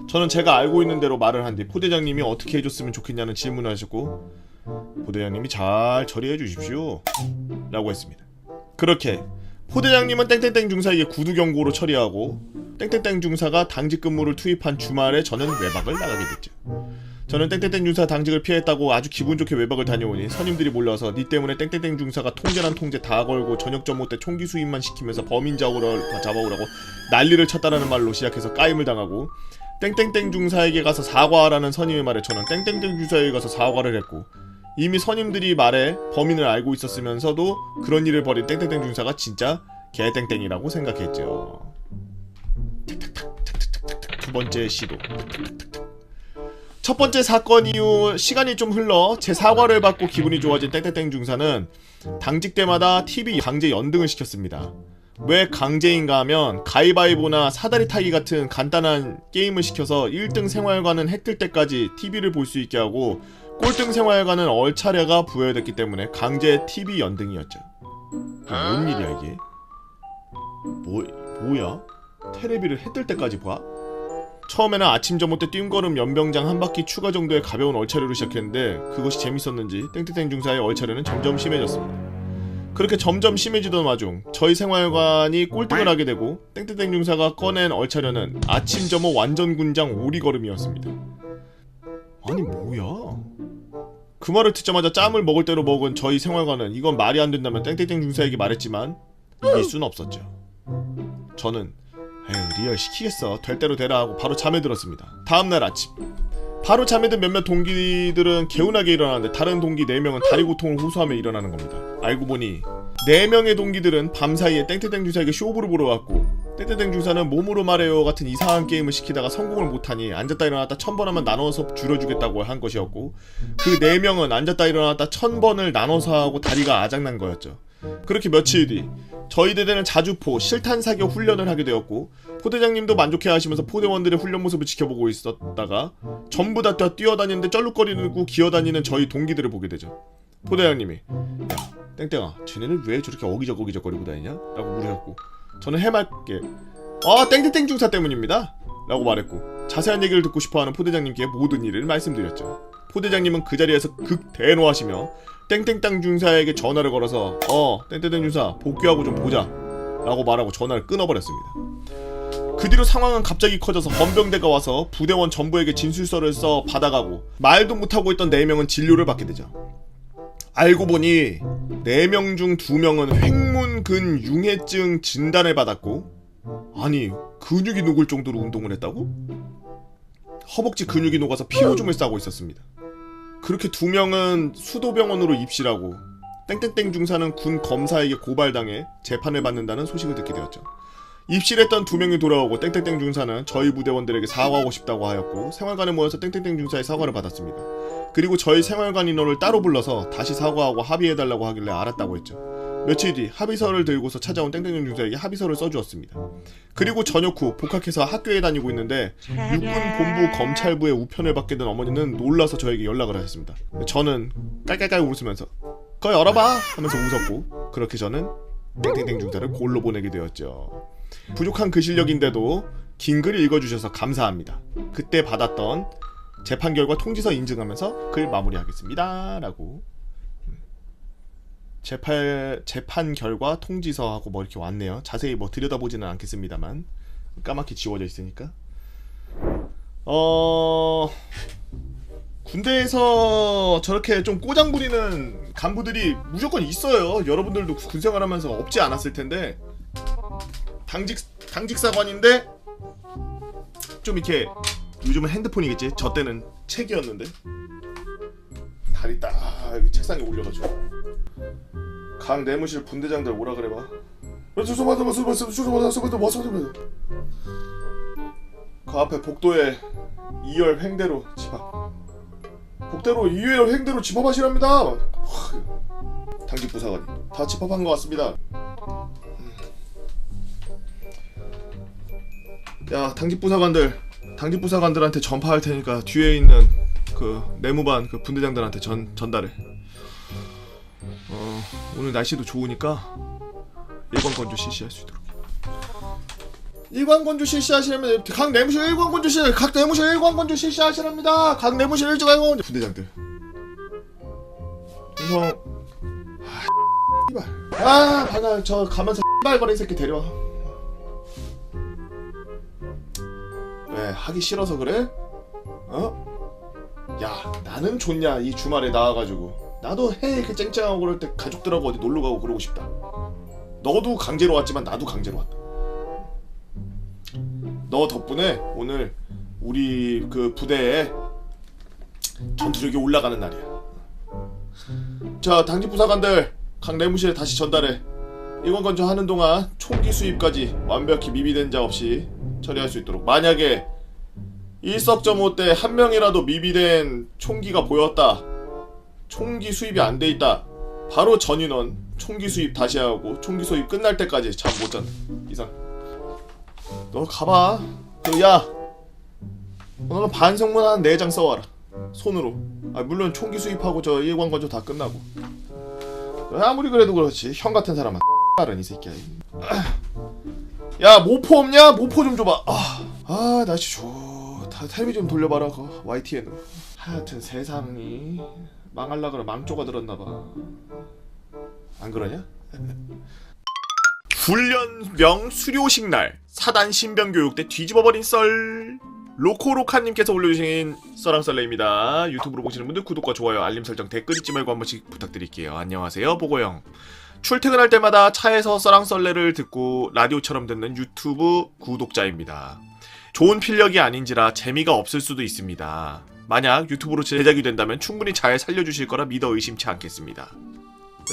저는 제가 알고 있는 대로 말을 한 뒤 포대장님이 어떻게 해줬으면 좋겠냐는 질문을 하셨고 포대장님이 잘 처리해 주십시오 라고 했습니다. 그렇게 포대장님은 땡땡땡 중사에게 구두 경고로 처리하고 땡땡땡 중사가 당직 근무를 투입한 주말에 저는 외박을 나가게 됐죠. 저는 땡땡땡 중사 당직을 피했다고 아주 기분 좋게 외박을 다녀오니 선임들이 몰려와서 니 때문에 땡땡땡 중사가 통제란 통제 다 걸고 저녁 점호 때 총기 수입만 시키면서 범인 잡아오라고 난리를 쳤다라는 말로 시작해서 까임을 당하고 땡땡땡 중사에게 가서 사과하라는 선임의 말에 저는 땡땡땡 중사에게 가서 사과를 했고 이미 선임들이 말해 범인을 알고 있었으면서도 그런 일을 벌인 땡땡땡 중사가 진짜 개땡땡이라고 생각했죠. 두 번째 시도 첫 번째 사건 이후 시간이 좀 흘러 제 사과를 받고 기분이 좋아진 땡땡땡 중사는 당직 때마다 TV 강제 연등을 시켰습니다. 왜 강제인가 하면 가위바위보나 사다리 타기 같은 간단한 게임을 시켜서 1등 생활관은 해 뜰 때까지 TV를 볼 수 있게 하고 꼴등 생활관은 얼차례가 부여됐기 때문에 강제 TV 연등이었죠. 뭔 일이야 이게? 뭐야? 테레비를 해 뜰 때까지 봐? 처음에는 아침 점호 때 뜀걸음 연병장 한 바퀴 추가 정도의 가벼운 얼차례로 시작했는데 그것이 재밌었는지 땡땡땡 중사의 얼차례는 점점 심해졌습니다. 그렇게 점점 심해지던 와중 저희 생활관이 꼴등을 하게 되고 땡땡땡 중사가 꺼낸 얼차례는 아침 점호 완전 군장 오리걸음이었습니다. 아니 뭐야? 그 말을 듣자마자 짬을 먹을 대로 먹은 저희 생활관은 이건 말이 안 된다면 땡땡땡 중사에게 말했지만 이길 순 없었죠. 저는 에휴 리얼 시키겠어 될 대로 되라 하고 바로 잠에 들었습니다. 다음날 아침 바로 잠에 든 몇몇 동기들은 개운하게 일어나는데 다른 동기 4명은 다리 고통을 호소하며 일어나는 겁니다. 알고 보니 4명의 동기들은 밤사이에 땡땡땡 중사에게 쇼부를 보러 왔고 땡땡땡 중사는 몸으로 말해요 같은 이상한 게임을 시키다가 성공을 못하니 앉았다 일어났다 1000번 하면 나눠서 줄여주겠다고 한 것이었고, 그 4명은 앉았다 일어났다 1000번을 나눠서 하고 다리가 아작난 거였죠. 그렇게 며칠 뒤 저희 대대는 자주포 실탄 사격 훈련을 하게 되었고, 포대장님도 만족해하시면서 포대원들의 훈련 모습을 지켜보고 있었다가 전부 다 뛰어다니는데 쩔룩거리고 기어다니는 저희 동기들을 보게 되죠. 포대장님이 야 땡땡아 쟤네는 왜 저렇게 어기적거리고 다니냐? 라고 물으셨고, 저는 해맑게 땡땡땡 중사 때문입니다 라고 말했고, 자세한 얘기를 듣고 싶어하는 포대장님께 모든 일을 말씀드렸죠. 포대장님은 그 자리에서 극대노하시며 땡땡땅 중사에게 전화를 걸어서 땡땡땡 중사 복귀하고 좀 보자 라고 말하고 전화를 끊어버렸습니다. 그 뒤로 상황은 갑자기 커져서 헌병대가 와서 부대원 전부에게 진술서를 써 받아가고, 말도 못하고 있던 4명은 진료를 받게 되죠. 알고 보니 4명 중 2명은 횡문근 융해증 진단을 받았고, 아니 근육이 녹을 정도로 운동을 했다고? 허벅지 근육이 녹아서 피오줌을 싸고 있었습니다. 그렇게 2명은 수도병원으로 입실하고, 땡땡땡 중사는 군 검사에게 고발당해 재판을 받는다는 소식을 듣게 되었죠. 입실했던 2명이 돌아오고 땡땡땡 중사는 저희 부대원들에게 사과하고 싶다고 하였고, 생활관에 모여서 땡땡땡 중사의 사과를 받았습니다. 그리고 저희 생활관 인원을 따로 불러서 다시 사과하고 합의해달라고 하길래 알았다고 했죠. 며칠 뒤 합의서를 들고서 찾아온 땡땡땡 중사에게 합의서를 써주었습니다. 그리고 저녁 후 복학해서 학교에 다니고 있는데 육군본부 검찰부의 우편을 받게 된 어머니는 놀라서 저에게 연락을 하셨습니다. 저는 깔깔깔 웃으면서 그거 열어봐 하면서 웃었고, 그렇게 저는 땡땡땡 중사를 골로 보내게 되었죠. 부족한 그 실력인데도 긴 글을 읽어주셔서 감사합니다. 그때 받았던 재판 결과 통지서 인증하면서 글 마무리하겠습니다 라고. 재판 결과 통지서하고 뭐 이렇게 왔네요. 자세히 뭐 들여다보지는 않겠습니다만 까맣게 지워져 있으니까. 군대에서 저렇게 좀 꼬장 부리는 간부들이 무조건 있어요. 여러분들도 군생활하면서 없지 않았을 텐데, 당직사관인데 좀 이렇게, 요즘은 핸드폰이겠지, 저 때는 책이었는데 다리 딱 책상에 올려가지고 각 내무실 분대장들 오라 그래봐. 그 앞에 복도에 2열 횡대로 집합. 복대로 2열 횡대로 집합하시랍니다. 당직부사관이 다 집합한 것 같습니다. 야 당직부사관들한테 전파할 테니까 뒤에 있는 그 내무반 그 분대장들한테 전달해. 오늘 날씨도 좋으니까 일광건조 실시할 수 있도록. 일광건조 실시하시려면 각 내무실 일광건조 실시하시랍니다. 각 내무실 일광건조. 분대장들. 그래서 방금 저 가면서 발거리 새끼 데려와. 왜 하기 싫어서 그래? 야 나는 좋냐 이 주말에 나와가지고. 나도 해 이렇게 쨍쨍하고 그럴 때 가족들하고 어디 놀러가고 그러고 싶다. 너도 강제로 왔지만 나도 강제로 왔다. 너 덕분에 오늘 우리 그 부대에 전투력이 올라가는 날이야. 자 당직부사관들 각 내무실에 다시 전달해. 일광건조 하는 동안 총기 수입까지 완벽히 미비된 자 없이 처리할 수 있도록. 만약에 일석점호 때 한 명이라도 미비된 총기가 보였다, 총기 수입이 안 돼 있다, 바로 전인원 총기 수입 다시 하고 총기 수입 끝날 때까지 잠 못 잔다. 이상. 너 가봐. 야 너는 반성문 한 4장 써와라 손으로. 물론 총기 수입하고 저 일광건조 다 끝나고. 아무리 그래도 그렇지 형 같은 사람은 X발은 이 새끼야. 야 모포 없냐? 모포 좀 줘봐. 날씨 좋다. 텔레비 좀 돌려봐라. 그 YTN으로. 하여튼 세상이 망할라 그래 망조가 들었나봐. 안 그러냐? 훈련병 수료식 날 사단 신병교육대 뒤집어버린 썰. 로코로카님께서 올려주신 썰랑썰레입니다. 유튜브로 보시는 분들 구독과 좋아요 알림 설정 댓글 잊지 말고 한 번씩 부탁드릴게요. 안녕하세요 보고형. 출퇴근할 때마다 차에서 썰랑썰레를 듣고 라디오처럼 듣는 유튜브 구독자입니다. 좋은 필력이 아닌지라 재미가 없을 수도 있습니다. 만약 유튜브로 제작이 된다면 충분히 잘 살려주실 거라 믿어 의심치 않겠습니다.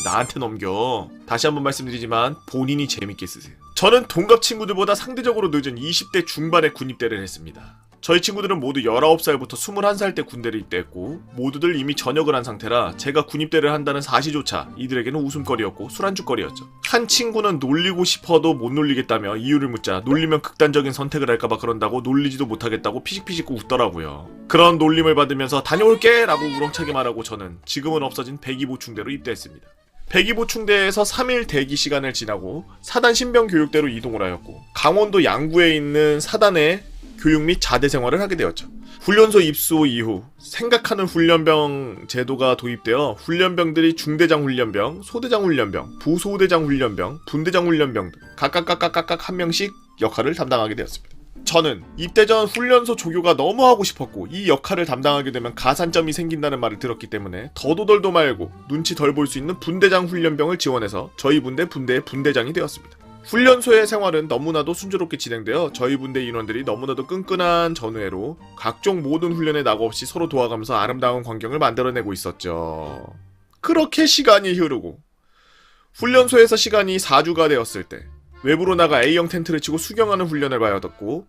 나한테 넘겨. 다시 한번 말씀드리지만 본인이 재밌게 쓰세요. 저는 동갑 친구들보다 상대적으로 늦은 20대 중반에 군입대를 했습니다. 저희 친구들은 모두 19살부터 21살 때 군대를 입대했고 모두들 이미 전역을 한 상태라 제가 군입대를 한다는 사실조차 이들에게는 웃음거리였고 술안주거리였죠. 한 친구는 놀리고 싶어도 못 놀리겠다며 이유를 묻자 놀리면 극단적인 선택을 할까봐 그런다고 놀리지도 못하겠다고 피식피식 웃더라고요. 그런 놀림을 받으면서 다녀올게 라고 우렁차게 말하고 저는 지금은 없어진 102보충대로 입대했습니다. 102보충대에서 3일 대기 시간을 지나고 사단 신병교육대로 이동을 하였고 강원도 양구에 있는 사단의 교육 및 자대 생활을 하게 되었죠. 훈련소 입소 이후 생각하는 훈련병 제도가 도입되어 훈련병들이 중대장 훈련병, 소대장 훈련병, 부소대장 훈련병, 분대장 훈련병 등 각각 한 명씩 역할을 담당하게 되었습니다. 저는 입대 전 훈련소 조교가 너무 하고 싶었고 이 역할을 담당하게 되면 가산점이 생긴다는 말을 들었기 때문에 더도덜도 말고 눈치 덜 볼 수 있는 분대장 훈련병을 지원해서 저희 분대의 분대장이 되었습니다. 훈련소의 생활은 너무나도 순조롭게 진행되어 저희 분대 인원들이 너무나도 끈끈한 전우회로 각종 모든 훈련에 낙오 없이 서로 도와가면서 아름다운 광경을 만들어내고 있었죠. 그렇게 시간이 흐르고 훈련소에서 시간이 4주가 되었을 때 외부로 나가 A형 텐트를 치고 수경하는 훈련을 봐야겠고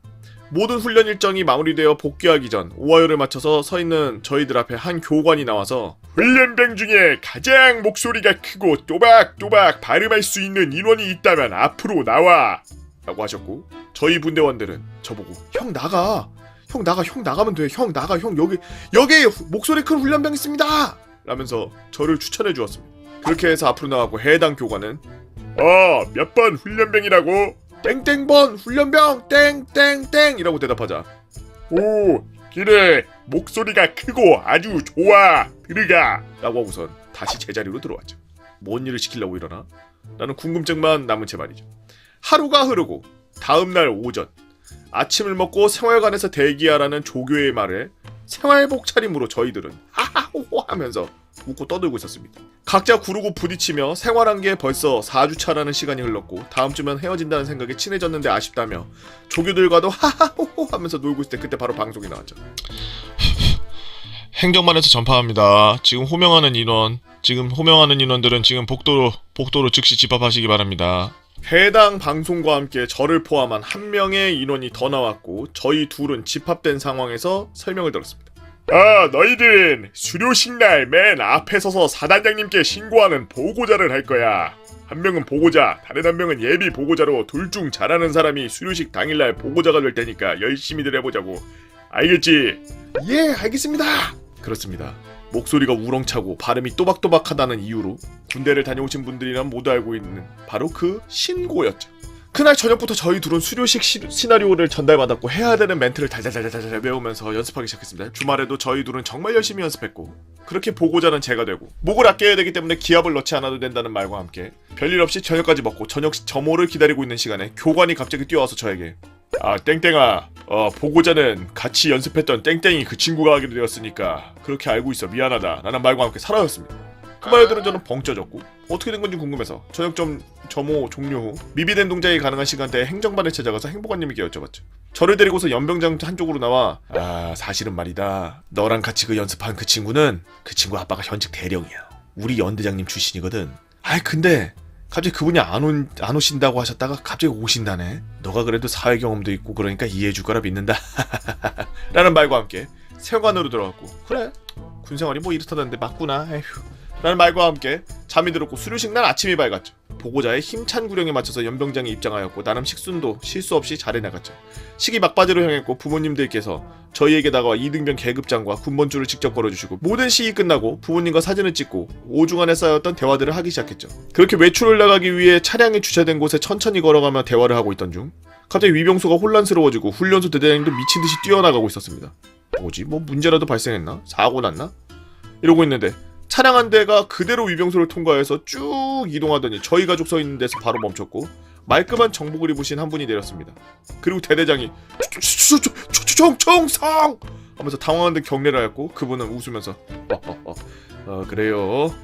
모든 훈련 일정이 마무리되어 복귀하기 전 오하요를 맞춰서 서 있는 저희들 앞에 한 교관이 나와서 훈련병 중에 가장 목소리가 크고 또박또박 발음할 수 있는 인원이 있다면 앞으로 나와 라고 하셨고 저희 분대원들은 저보고 형 나가면 돼 형 나가 형 여기 목소리 큰 훈련병 있습니다 라면서 저를 추천해 주었습니다. 그렇게 해서 앞으로 나가고 해당 교관은 몇 번 훈련병이라고? 땡땡번 훈련병 땡땡땡 이라고 대답하자 오 그래 목소리가 크고 아주 좋아 들어가 라고 하고선 다시 제자리로 들어왔죠. 뭔 일을 시키려고 이러나? 나는 궁금증만 남은 채 말이죠. 하루가 흐르고 다음날 오전 아침을 먹고 생활관에서 대기하라는 조교의 말에 생활복 차림으로 저희들은 하하호호 하면서 웃고 떠들고 있었습니다. 각자 구르고 부딪히며 생활한 게 벌써 4주차라는 시간이 흘렀고 다음 주면 헤어진다는 생각에 친해졌는데 아쉽다며 조교들과도 하하호호 하면서 놀고 있을 때 그때 바로 방송이 나왔죠. 행정반에서 전파합니다. 지금 호명하는 인원들은 지금 복도로 즉시 집합하시기 바랍니다. 해당 방송과 함께 저를 포함한 한 명의 인원이 더 나왔고 저희 둘은 집합된 상황에서 설명을 들었습니다. 너희들은 수료식 날 맨 앞에 서서 사단장님께 신고하는 보고자를 할 거야. 한 명은 보고자, 다른 한 명은 예비 보고자로 둘 중 잘하는 사람이 수료식 당일날 보고자가 될 테니까 열심히들 해보자고. 알겠지? 예, 알겠습니다. 그렇습니다. 목소리가 우렁차고 발음이 또박또박하다는 이유로 군대를 다녀오신 분들이란 모두 알고 있는 바로 그 신고였죠. 그날 저녁부터 저희 둘은 수료식 시나리오를 전달받았고 해야 되는 멘트를 달달달달 외우면서 연습하기 시작했습니다. 주말에도 저희 둘은 정말 열심히 연습했고 그렇게 보고자는 제가 되고 목을 아껴야 되기 때문에 기합을 넣지 않아도 된다는 말과 함께 별일 없이 저녁까지 먹고 저녁 점호를 기다리고 있는 시간에 교관이 갑자기 뛰어와서 저에게 땡땡아 보고자는 같이 연습했던 땡땡이 그 친구가 하기로 되었으니까 그렇게 알고 있어 미안하다 라는 말과 함께 사라졌습니다. 그 말을 들은 저는 벙 쪄졌고 어떻게 된 건지 궁금해서 저녁 점호 종료 후 미비된 동작이 가능한 시간대에 행정반을 찾아가서 행보관님에게 여쭤봤죠. 저를 데리고서 연병장 한쪽으로 나와 사실은 말이다. 너랑 같이 그 연습한 그 친구 아빠가 현직 대령이야. 우리 연대장님 출신이거든. 근데 갑자기 그분이 안 오신다고 하셨다가 갑자기 오신다네. 너가 그래도 사회 경험도 있고 그러니까 이해해줄 거라 믿는다. 라는 말과 함께 세관으로 들어갔고 그래 군생활이 뭐 이렇다던데 맞구나 에휴 라는 말과 함께 잠이 들었고 수료식 날 아침이 밝았죠. 보고자의 힘찬 구령에 맞춰서 연병장에 입장하였고 나름 식순도 실수 없이 잘 해나갔죠. 시기 막바지로 향했고 부모님들께서 저희에게 다가와 이등병 계급장과 군번줄을 직접 걸어주시고 모든 시기 끝나고 부모님과 사진을 찍고 오중간에 쌓였던 대화들을 하기 시작했죠. 그렇게 외출을 나가기 위해 차량이 주차된 곳에 천천히 걸어가며 대화를 하고 있던 중 갑자기 위병소가 혼란스러워지고 훈련소 대대장님도 미친듯이 뛰어나가고 있었습니다. 뭐지? 뭐 문제라도 발생했나? 사고 났나? 이러고 있는데 차량 한 대가 그대로 위병소를 통과해서 쭉 이동하더니 저희 가족 서 있는 데서 바로 멈췄고 말끔한 정복을 입으신 한 분이 내렸습니다. 그리고 대대장이 총성 하면서 당황한 듯 경례를 하였고 그분은 웃으면서 그래요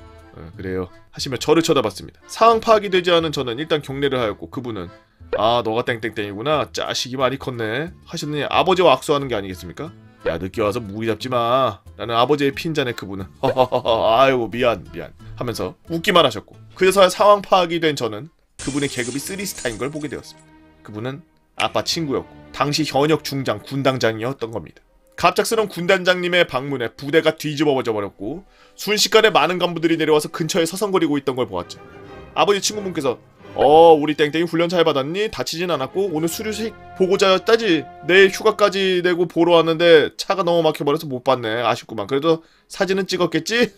하시며 저를 쳐다봤습니다. 상황 파악이 되지 않은 저는 일단 경례를 하였고 그분은 너가 땡땡땡이구나 짜식이 많이 컸네 하셨더니 아버지와 악수하는 게 아니겠습니까? 야 늦게 와서 무리 잡지마 라는 아버지의 핀잔에 그분은 아이고 미안 하면서 웃기만 하셨고 그래서야 상황 파악이 된 저는 그분의 계급이 3스타인 걸 보게 되었습니다. 그분은 아빠 친구였고 당시 현역 중장 군단장이었던 겁니다. 갑작스런 군단장님의 방문에 부대가 뒤집어져 버렸고 순식간에 많은 간부들이 내려와서 근처에 서성거리고 있던 걸 보았죠. 아버지 친구분께서 우리 땡땡이 훈련 잘 받았니? 다치진 않았고 오늘 수료식 보고자였다지? 내일 휴가까지 내고 보러 왔는데 차가 너무 막혀버려서 못 봤네. 아쉽구만. 그래도 사진은 찍었겠지?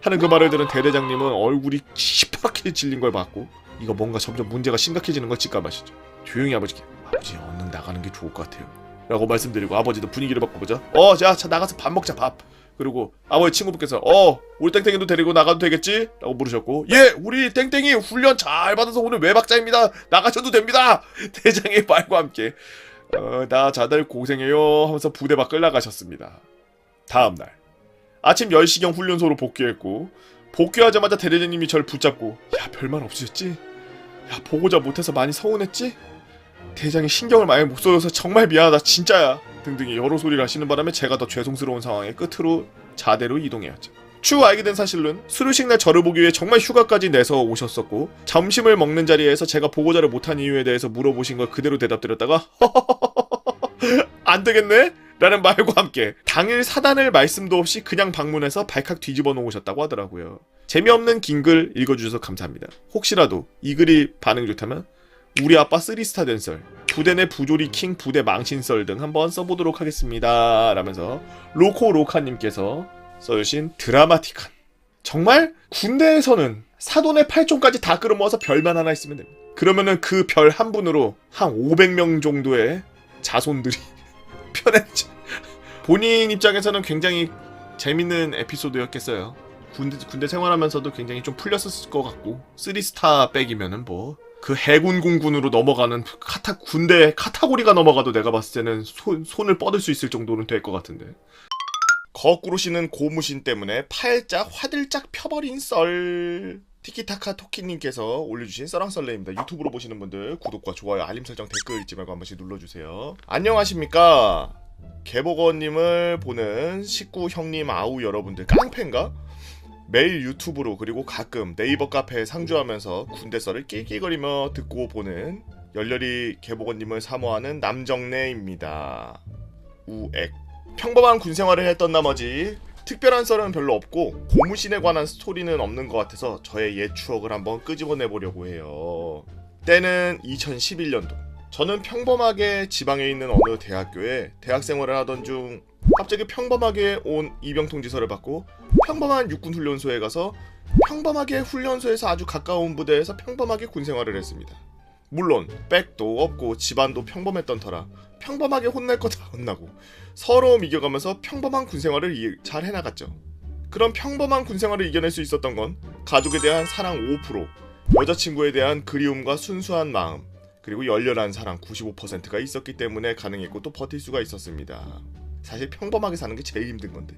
하는 그 말을 들은 대대장님은 얼굴이 시퍼렇게 질린 걸 봤고 이거 뭔가 점점 문제가 심각해지는 걸 직감하시죠. 조용히 아버지께 아버지 얼른 나가는 게 좋을 것 같아요 라고 말씀드리고 아버지도 분위기를 바꿔보자. 자 나가서 밥 먹자 밥. 그리고 아버지 친구분께서 우리 땡땡이도 데리고 나가도 되겠지? 라고 물으셨고 예 우리 땡땡이 훈련 잘 받아서 오늘 외박자입니다. 나가셔도 됩니다. 대장의 말과 함께 나 자들 고생해요 하면서 부대 밖을 나가셨습니다. 다음날 아침 10시경 훈련소로 복귀했고 복귀하자마자 대대장님이 절 붙잡고 야 별말 없으셨지? 야 보고자 못해서 많이 서운했지? 대장이 신경을 많이 못 써줘서 정말 미안하다 진짜야 등등의 여러 소리를 하시는 바람에 제가 더 죄송스러운 상황에 끝으로 자대로 이동해야죠. 추후 알게 된 사실은 수료식 날 저를 보기 위해 정말 휴가까지 내서 오셨었고 점심을 먹는 자리에서 제가 보고자를 못한 이유에 대해서 물어보신 걸 그대로 대답드렸다가 안 되겠네? 라는 말과 함께 당일 사단을 말씀도 없이 그냥 방문해서 발칵 뒤집어 놓으셨다고 하더라고요. 재미없는 긴 글 읽어주셔서 감사합니다. 혹시라도 이 글이 반응이 좋다면 우리 아빠 3스타 된 썰, 부대 내 부조리 킹 부대 망신 썰 등 한번 써보도록 하겠습니다. 라면서 로코로카님께서 써주신 드라마틱한 정말 군대에서는 사돈의 8종까지 다 끌어모아서 별만 하나 있으면 됩니다. 그러면은 그 별 한 분으로 한 500명 정도의 자손들이 편했죠. 본인 입장에서는 굉장히 재밌는 에피소드였겠어요. 군대 생활하면서도 굉장히 좀 풀렸을 것 같고 3스타 백이면은 뭐 그 해군 공군으로 넘어가는 군대 카타고리가 넘어가도 내가 봤을 때는 손을 뻗을 수 있을 정도는 될 것 같은데 거꾸로 씨는 고무신 때문에 팔짝 화들짝 펴버린 썰. 티키타카 토끼님께서 올려주신 썰랑썰레입니다. 유튜브로 보시는 분들 구독과 좋아요 알림 설정 댓글 잊지 말고 한 번씩 눌러주세요. 안녕하십니까 개보거님을 보는 식구 형님 아우 여러분들 깡패인가? 매일 유튜브로 그리고 가끔 네이버 카페에 상주하면서 군대 썰을 낄낄거리며 듣고 보는 열렬히 개보거님을 사모하는 남정래입니다. 우액. 평범한 군 생활을 했던 나머지 특별한 썰은 별로 없고 고무신에 관한 스토리는 없는 것 같아서 저의 옛 추억을 한번 끄집어내보려고 해요. 때는 2011년도. 저는 평범하게 지방에 있는 어느 대학교에 대학생활을 하던 중 갑자기 평범하게 온 입영통지서를 받고 평범한 육군훈련소에 가서 평범하게 훈련소에서 아주 가까운 부대에서 평범하게 군생활을 했습니다. 물론 백도 없고 집안도 평범했던 터라 평범하게 혼날 거 다 혼나고 서로 이겨가면서 평범한 군생활을 잘 해나갔죠. 그런 평범한 군생활을 이겨낼 수 있었던 건 가족에 대한 사랑 5%, 여자친구에 대한 그리움과 순수한 마음, 그리고 열렬한 사랑 95%가 있었기 때문에 가능했고 또 버틸 수가 있었습니다. 사실 평범하게 사는 게 제일 힘든 건데.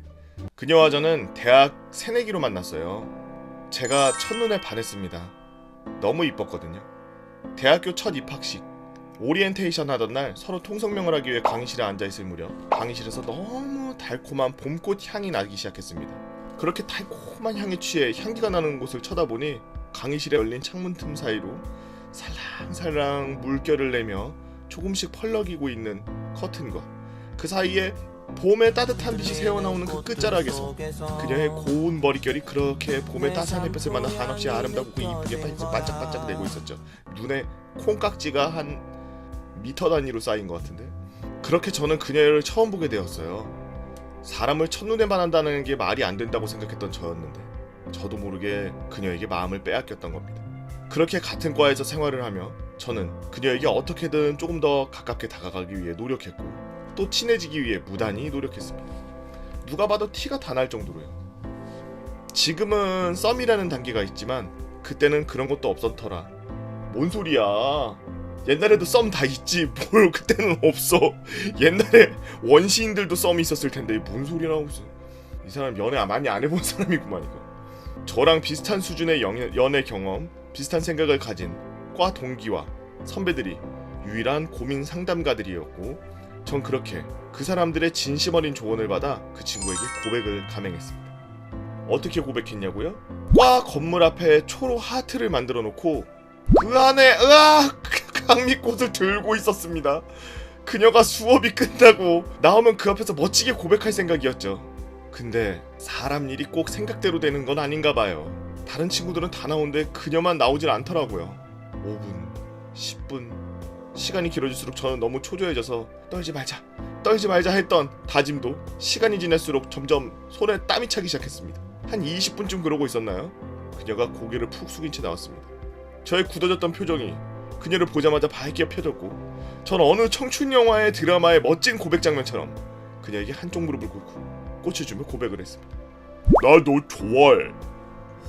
그녀와 저는 대학 새내기로 만났어요. 제가 첫눈에 반했습니다. 너무 이뻤거든요. 대학교 첫 입학식 오리엔테이션 하던 날 서로 통성명을 하기 위해 강의실에 앉아있을 무렵 강의실에서 너무 달콤한 봄꽃 향이 나기 시작했습니다. 그렇게 달콤한 향에 취해 향기가 나는 곳을 쳐다보니 강의실에 열린 창문 틈 사이로 살랑살랑 물결을 내며 조금씩 펄럭이고 있는 커튼과 그 사이에 봄의 따뜻한 빛이 새어나오는 그 끝자락에서 그녀의 고운 머릿결이 그렇게 봄의 따스한 햇볕을 만나 한없이 아름답고 이쁘게 반짝반짝 내고 있었죠. 눈에 콩깍지가 한 미터 단위로 쌓인 것 같은데 그렇게 저는 그녀를 처음 보게 되었어요. 사람을 첫눈에 반한다는 게 말이 안 된다고 생각했던 저였는데 저도 모르게 그녀에게 마음을 빼앗겼던 겁니다. 그렇게 같은 과에서 생활을 하며 저는 그녀에게 어떻게든 조금 더 가깝게 다가가기 위해 노력했고 또 친해지기 위해 무단히 노력했습니다. 누가 봐도 티가 다 날 정도로요. 지금은 썸이라는 단계가 있지만 그때는 그런 것도 없었 터라. 뭔 소리야. 옛날에도 썸 다 있지 뭘 그때는 없어. 옛날에 원시인들도 썸이 있었을 텐데 뭔 소리라고 있어. 이 사람 연애 많이 안 해본 사람이구만 이거. 저랑 비슷한 수준의 연애 경험, 비슷한 생각을 가진 과 동기와 선배들이 유일한 고민 상담가들이었고 전 그렇게 그 사람들의 진심 어린 조언을 받아 그 친구에게 고백을 감행했습니다. 어떻게 고백했냐고요? 과 건물 앞에 초로 하트를 만들어 놓고 그 안에 으악 장미꽃을 들고 있었습니다. 그녀가 수업이 끝나고 나오면 그 앞에서 멋지게 고백할 생각이었죠. 근데 사람 일이 꼭 생각대로 되는 건 아닌가 봐요. 다른 친구들은 다 나오는데 그녀만 나오질 않더라고요. 5분, 10분 시간이 길어질수록 저는 너무 초조해져서 떨지 말자 했던 다짐도 시간이 지날수록 점점 손에 땀이 차기 시작했습니다. 한 20분쯤 그러고 있었나요? 그녀가 고개를 푹 숙인 채 나왔습니다. 저의 굳어졌던 표정이 그녀를 보자마자 밝게 펴졌고 전 어느 청춘 영화의 드라마의 멋진 고백 장면처럼 그녀에게 한쪽 무릎을 꿇고 꽃을 주며 고백을 했습니다. 나 너 좋아해.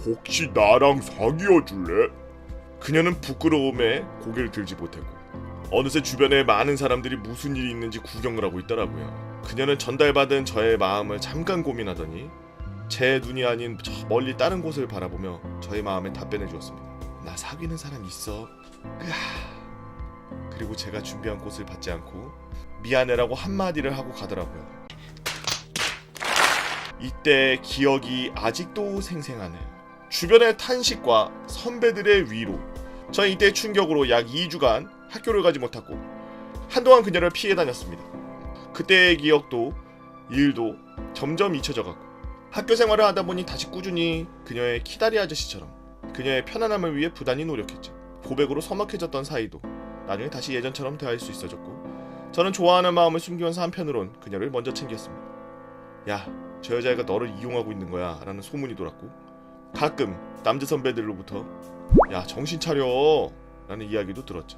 혹시 나랑 사귀어 줄래? 그녀는 부끄러움에 고개를 들지 못했고 어느새 주변에 많은 사람들이 무슨 일이 있는지 구경을 하고 있더라고요. 그녀는 전달받은 저의 마음을 잠깐 고민하더니 제 눈이 아닌 저 멀리 다른 곳을 바라보며 저의 마음에 답변해 주었습니다. 나 사귀는 사람 있어. 그리고 제가 준비한 꽃을 받지 않고 미안해라고 한마디를 하고 가더라고요. 이때 기억이 아직도 생생하네요. 주변의 탄식과 선배들의 위로. 저는 이때 충격으로 약 2주간 학교를 가지 못하고 한동안 그녀를 피해 다녔습니다. 그때의 기억도 일도 점점 잊혀져가고 학교 생활을 하다 보니 다시 꾸준히 그녀의 키다리 아저씨처럼 그녀의 편안함을 위해 부단히 노력했죠. 고백으로 서먹해졌던 사이도 나중에 다시 예전처럼 대할 수 있어졌고 저는 좋아하는 마음을 숨기면서 한편으론 그녀를 먼저 챙겼습니다. 야, 저 여자애가 너를 이용하고 있는 거야 라는 소문이 돌았고 가끔 남자 선배들로부터 야 정신 차려 라는 이야기도 들었죠.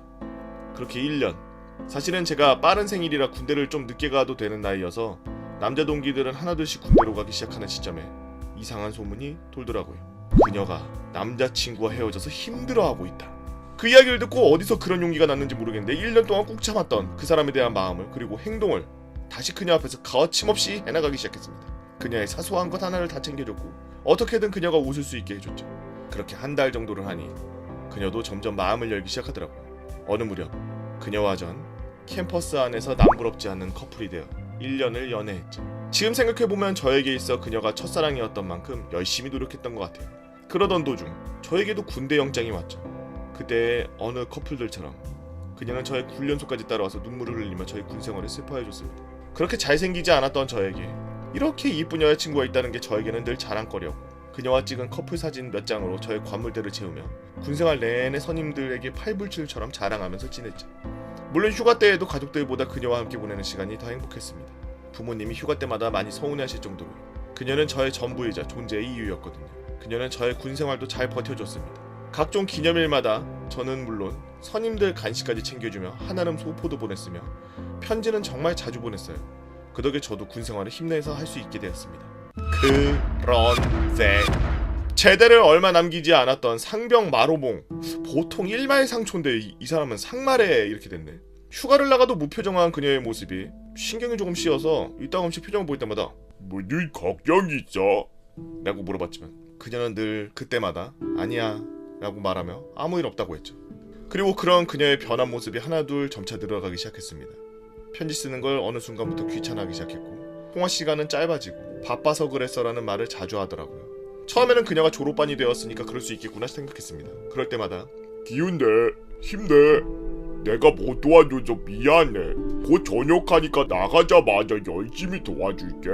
그렇게 1년. 사실은 제가 빠른 생일이라 군대를 좀 늦게 가도 되는 나이여서 남자 동기들은 하나둘씩 군대로 가기 시작하는 시점에 이상한 소문이 돌더라고요. 그녀가 남자친구와 헤어져서 힘들어하고 있다. 그 이야기를 듣고 어디서 그런 용기가 났는지 모르겠는데 1년 동안 꾹 참았던 그 사람에 대한 마음을 그리고 행동을 다시 그녀 앞에서 거침없이 해나가기 시작했습니다. 그녀의 사소한 것 하나를 다 챙겨줬고 어떻게든 그녀가 웃을 수 있게 해줬죠. 그렇게 한 달 정도를 하니 그녀도 점점 마음을 열기 시작하더라고요. 어느 무렵 그녀와 전 캠퍼스 안에서 남부럽지 않은 커플이 되어 1년을 연애했죠. 지금 생각해보면 저에게 있어 그녀가 첫사랑이었던 만큼 열심히 노력했던 것 같아요. 그러던 도중 저에게도 군대 영장이 왔죠. 그때 어느 커플들처럼 그녀는 저의 훈련소까지 따라와서 눈물을 흘리며 저의 군생활을 슬퍼해줬습니다. 그렇게 잘생기지 않았던 저에게 이렇게 이쁜 여자친구가 있다는 게 저에게는 늘 자랑거리였고 그녀와 찍은 커플 사진 몇 장으로 저의 관물대를 채우며 군생활 내내 선임들에게 팔불출처럼 자랑하면서 지냈죠. 물론 휴가 때에도 가족들보다 그녀와 함께 보내는 시간이 더 행복했습니다. 부모님이 휴가 때마다 많이 서운해하실 정도로 그녀는 저의 전부이자 존재의 이유였거든요. 그녀는 저의 군생활도 잘 버텨줬습니다. 각종 기념일마다 저는 물론 선임들 간식까지 챙겨주며 한아름 소포도 보냈으며 편지는 정말 자주 보냈어요. 그 덕에 저도 군생활을 힘내서 할 수 있게 되었습니다. 그런데 제대를 얼마 남기지 않았던 상병 마로봉, 보통 일말상초인데 이 사람은 상말에 이렇게 됐네. 휴가를 나가도 무표정한 그녀의 모습이 신경이 조금 씌어서 이따금씩 표정을 보일 때마다 무슨 걱정 있어? 라고 물어봤지만 그녀는 늘 그때마다 아니야 라고 말하며 아무 일 없다고 했죠. 그리고 그런 그녀의 변한 모습이 하나둘 점차 늘어가기 시작했습니다. 편지 쓰는 걸 어느 순간부터 귀찮아하기 시작했고 통화 시간은 짧아지고 바빠서 그랬어라는 말을 자주 하더라고요. 처음에는 그녀가 졸업반이 되었으니까 그럴 수 있겠구나 생각했습니다. 그럴 때마다 기운내, 힘내. 내가 못 도와줘서 미안해. 곧 전역하니까 나가자마자 열심히 도와줄게.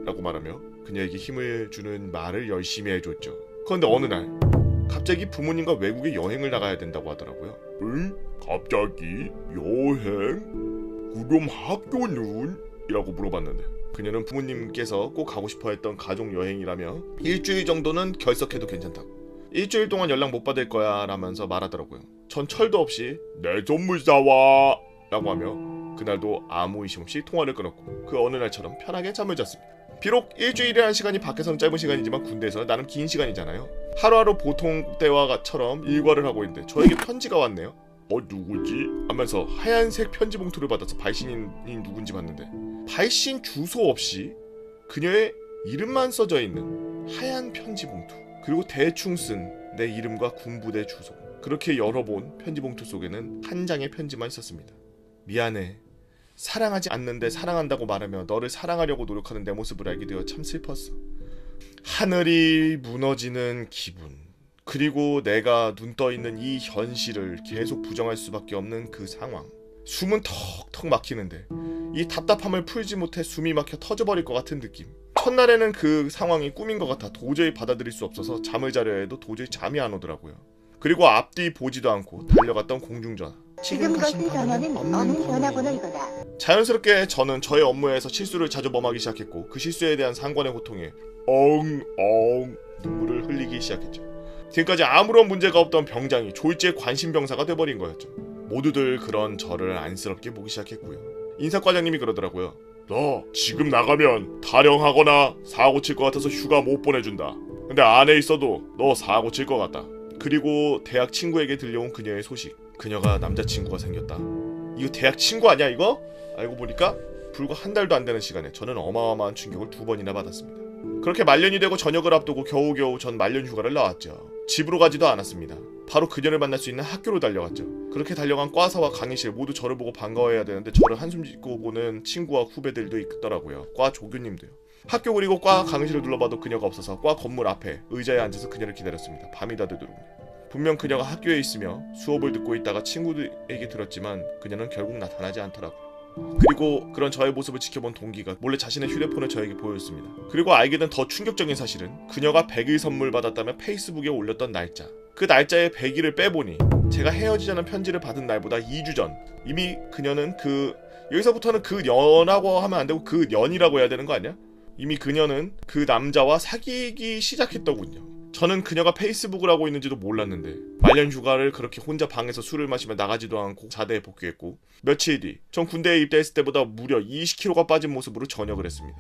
라고 말하며 그녀에게 힘을 주는 말을 열심히 해줬죠. 그런데 어느 날 갑자기 부모님과 외국에 여행을 나가야 된다고 하더라고요. 응? 갑자기? 여행? 그럼 학교는? 이라고 물어봤는데 그녀는 부모님께서 꼭 가고 싶어 했던 가족 여행이라며 일주일 정도는 결석해도 괜찮다고, 일주일 동안 연락 못 받을 거야 라면서 말하더라고요. 전 철도 없이 내 선물 사와. 라고 하며 그날도 아무 의심 없이 통화를 끊었고 그 어느 날처럼 편하게 잠을 잤습니다. 비록 일주일이라는 시간이 밖에서는 짧은 시간이지만 군대에서는 나름 긴 시간이잖아요. 하루하루 보통 때와처럼 일과를 하고 있는데 저에게 편지가 왔네요. 누구지? 하면서 하얀색 편지 봉투를 받아서 발신인이 누군지 봤는데 발신 주소 없이 그녀의 이름만 써져 있는 하얀 편지 봉투, 그리고 대충 쓴 내 이름과 군부대 주소. 그렇게 열어본 편지 봉투 속에는 한 장의 편지만 있었습니다. 미안해. 사랑하지 않는데 사랑한다고 말하며 너를 사랑하려고 노력하는 내 모습을 알게 되어 참 슬펐어. 하늘이 무너지는 기분. 그리고 내가 눈 떠 있는 이 현실을 계속 부정할 수밖에 없는 그 상황. 숨은 턱턱 막히는데 이 답답함을 풀지 못해 숨이 막혀 터져버릴 것 같은 느낌. 첫날에는 그 상황이 꿈인 것 같아 도저히 받아들일 수 없어서 잠을 자려 해도 도저히 잠이 안 오더라고요. 그리고 앞뒤 보지도 않고 달려갔던 공중전화. 지금 거신 전화는 어느 전화번호이거나. 자연스럽게 저는 저의 업무에서 실수를 자주 범하기 시작했고 그 실수에 대한 상관의 고통에 엉엉 눈물을 흘리기 시작했죠. 지금까지 아무런 문제가 없던 병장이 졸지에 관심병사가 돼버린 거였죠. 모두들 그런 저를 안쓰럽게 보기 시작했고요. 인사과장님이 그러더라고요. 너 지금 나가면 타령하거나 사고 칠 것 같아서 휴가 못 보내준다. 근데 안에 있어도 너 사고 칠 것 같다. 그리고 대학 친구에게 들려온 그녀의 소식. 그녀가 남자친구가 생겼다. 이거 대학 친구 아니야 이거? 알고 보니까 불과 한 달도 안 되는 시간에 저는 어마어마한 충격을 2번이나 받았습니다. 그렇게 말년이 되고 저녁을 앞두고 겨우겨우 전 말년 휴가를 나왔죠. 집으로 가지도 않았습니다. 바로 그녀를 만날 수 있는 학교로 달려갔죠. 그렇게 달려간 과사와 강의실 모두 저를 보고 반가워해야 되는데 저를 한숨 짓고 보는 친구와 후배들도 있더라고요. 과 조교님도요. 학교 그리고 과 강의실을 둘러봐도 그녀가 없어서 과 건물 앞에 의자에 앉아서 그녀를 기다렸습니다. 밤이 다 되도록요. 분명 그녀가 학교에 있으며 수업을 듣고 있다가 친구들에게 들었지만 그녀는 결국 나타나지 않더라고요. 그리고 그런 저의 모습을 지켜본 동기가 몰래 자신의 휴대폰을 저에게 보여줬습니다. 그리고 알게 된 더 충격적인 사실은 그녀가 100일 선물 받았다며 페이스북에 올렸던 날짜. 그 날짜에 100일을 빼보니 제가 헤어지자는 편지를 받은 날보다 2주 전 이미 그녀는 여기서부터는 그 년이라고 하면 안 되고 그 년이라고 해야 되는 거 아니야? 이미 그녀는 그 남자와 사귀기 시작했더군요. 저는 그녀가 페이스북을 하고 있는지도 몰랐는데 말년 휴가를 그렇게 혼자 방에서 술을 마시며 나가지도 않고 자대에 복귀했고 며칠 뒤 전 군대에 입대했을 때보다 무려 20kg가 빠진 모습으로 전역을 했습니다.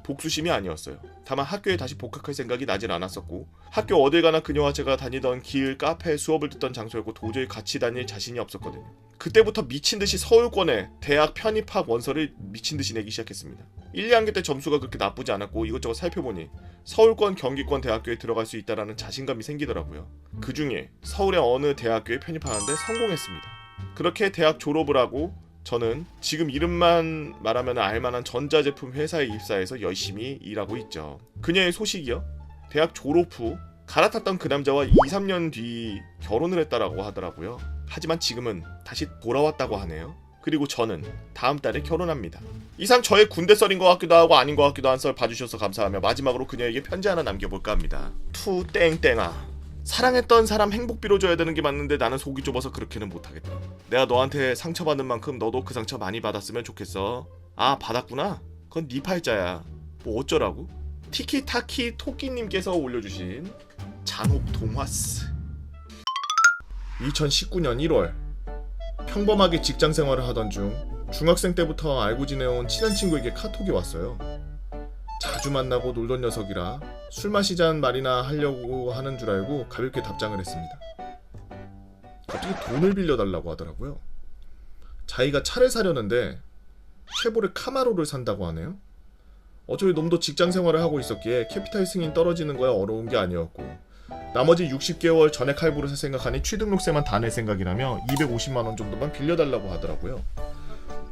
복수심이 아니었어요. 다만 학교에 다시 복학할 생각이 나질 않았었고 학교 어딜 가나 그녀와 제가 다니던 길, 카페, 수업을 듣던 장소였고 도저히 같이 다닐 자신이 없었거든요. 그때부터 미친듯이 서울권에 대학 편입학 원서를 미친듯이 내기 시작했습니다. 1, 2학기 때 점수가 그렇게 나쁘지 않았고 이것저것 살펴보니 서울권, 경기권 대학교에 들어갈 수 있다라는 자신감이 생기더라고요. 그 중에 서울의 어느 대학교에 편입하는데 성공했습니다. 그렇게 대학 졸업을 하고 저는 지금 이름만 말하면 알만한 전자제품 회사에 입사해서 열심히 일하고 있죠. 그녀의 소식이요? 대학 졸업 후 갈아탔던 그 남자와 2, 3년 뒤 결혼을 했다라고 하더라고요. 하지만 지금은 다시 돌아왔다고 하네요. 그리고 저는 다음 달에 결혼합니다. 이상 저의 군대 썰인 것 같기도 하고 아닌 것 같기도 한 썰 봐주셔서 감사하며 마지막으로 그녀에게 편지 하나 남겨볼까 합니다. 투 땡땡아, 사랑했던 사람 행복 빌어줘야 되는 게 맞는데 나는 속이 좁아서 그렇게는 못하겠다. 내가 너한테 상처받는 만큼 너도 그 상처 많이 받았으면 좋겠어. 아, 받았구나? 그건 네 팔자야. 뭐 어쩌라고? 티키타키 토끼님께서 올려주신 잔혹 동화스. 2019년 1월 평범하게 직장생활을 하던 중 중학생 때부터 알고 지내온 친한 친구에게 카톡이 왔어요. 자주 만나고 놀던 녀석이라 술 마시자는 말이나 하려고 하는 줄 알고 가볍게 답장을 했습니다. 갑자기 돈을 빌려달라고 하더라고요. 자기가 차를 사려는데 쉐보레 카마로를 산다고 하네요. 어차피 놈도 직장생활을 하고 있었기에 캐피탈 승인 떨어지는 거야 어려운 게 아니었고 나머지 60개월 전액 할부를 살 생각하니 취등록세만 다 낼 생각이라며 250만원 정도만 빌려달라고 하더라고요.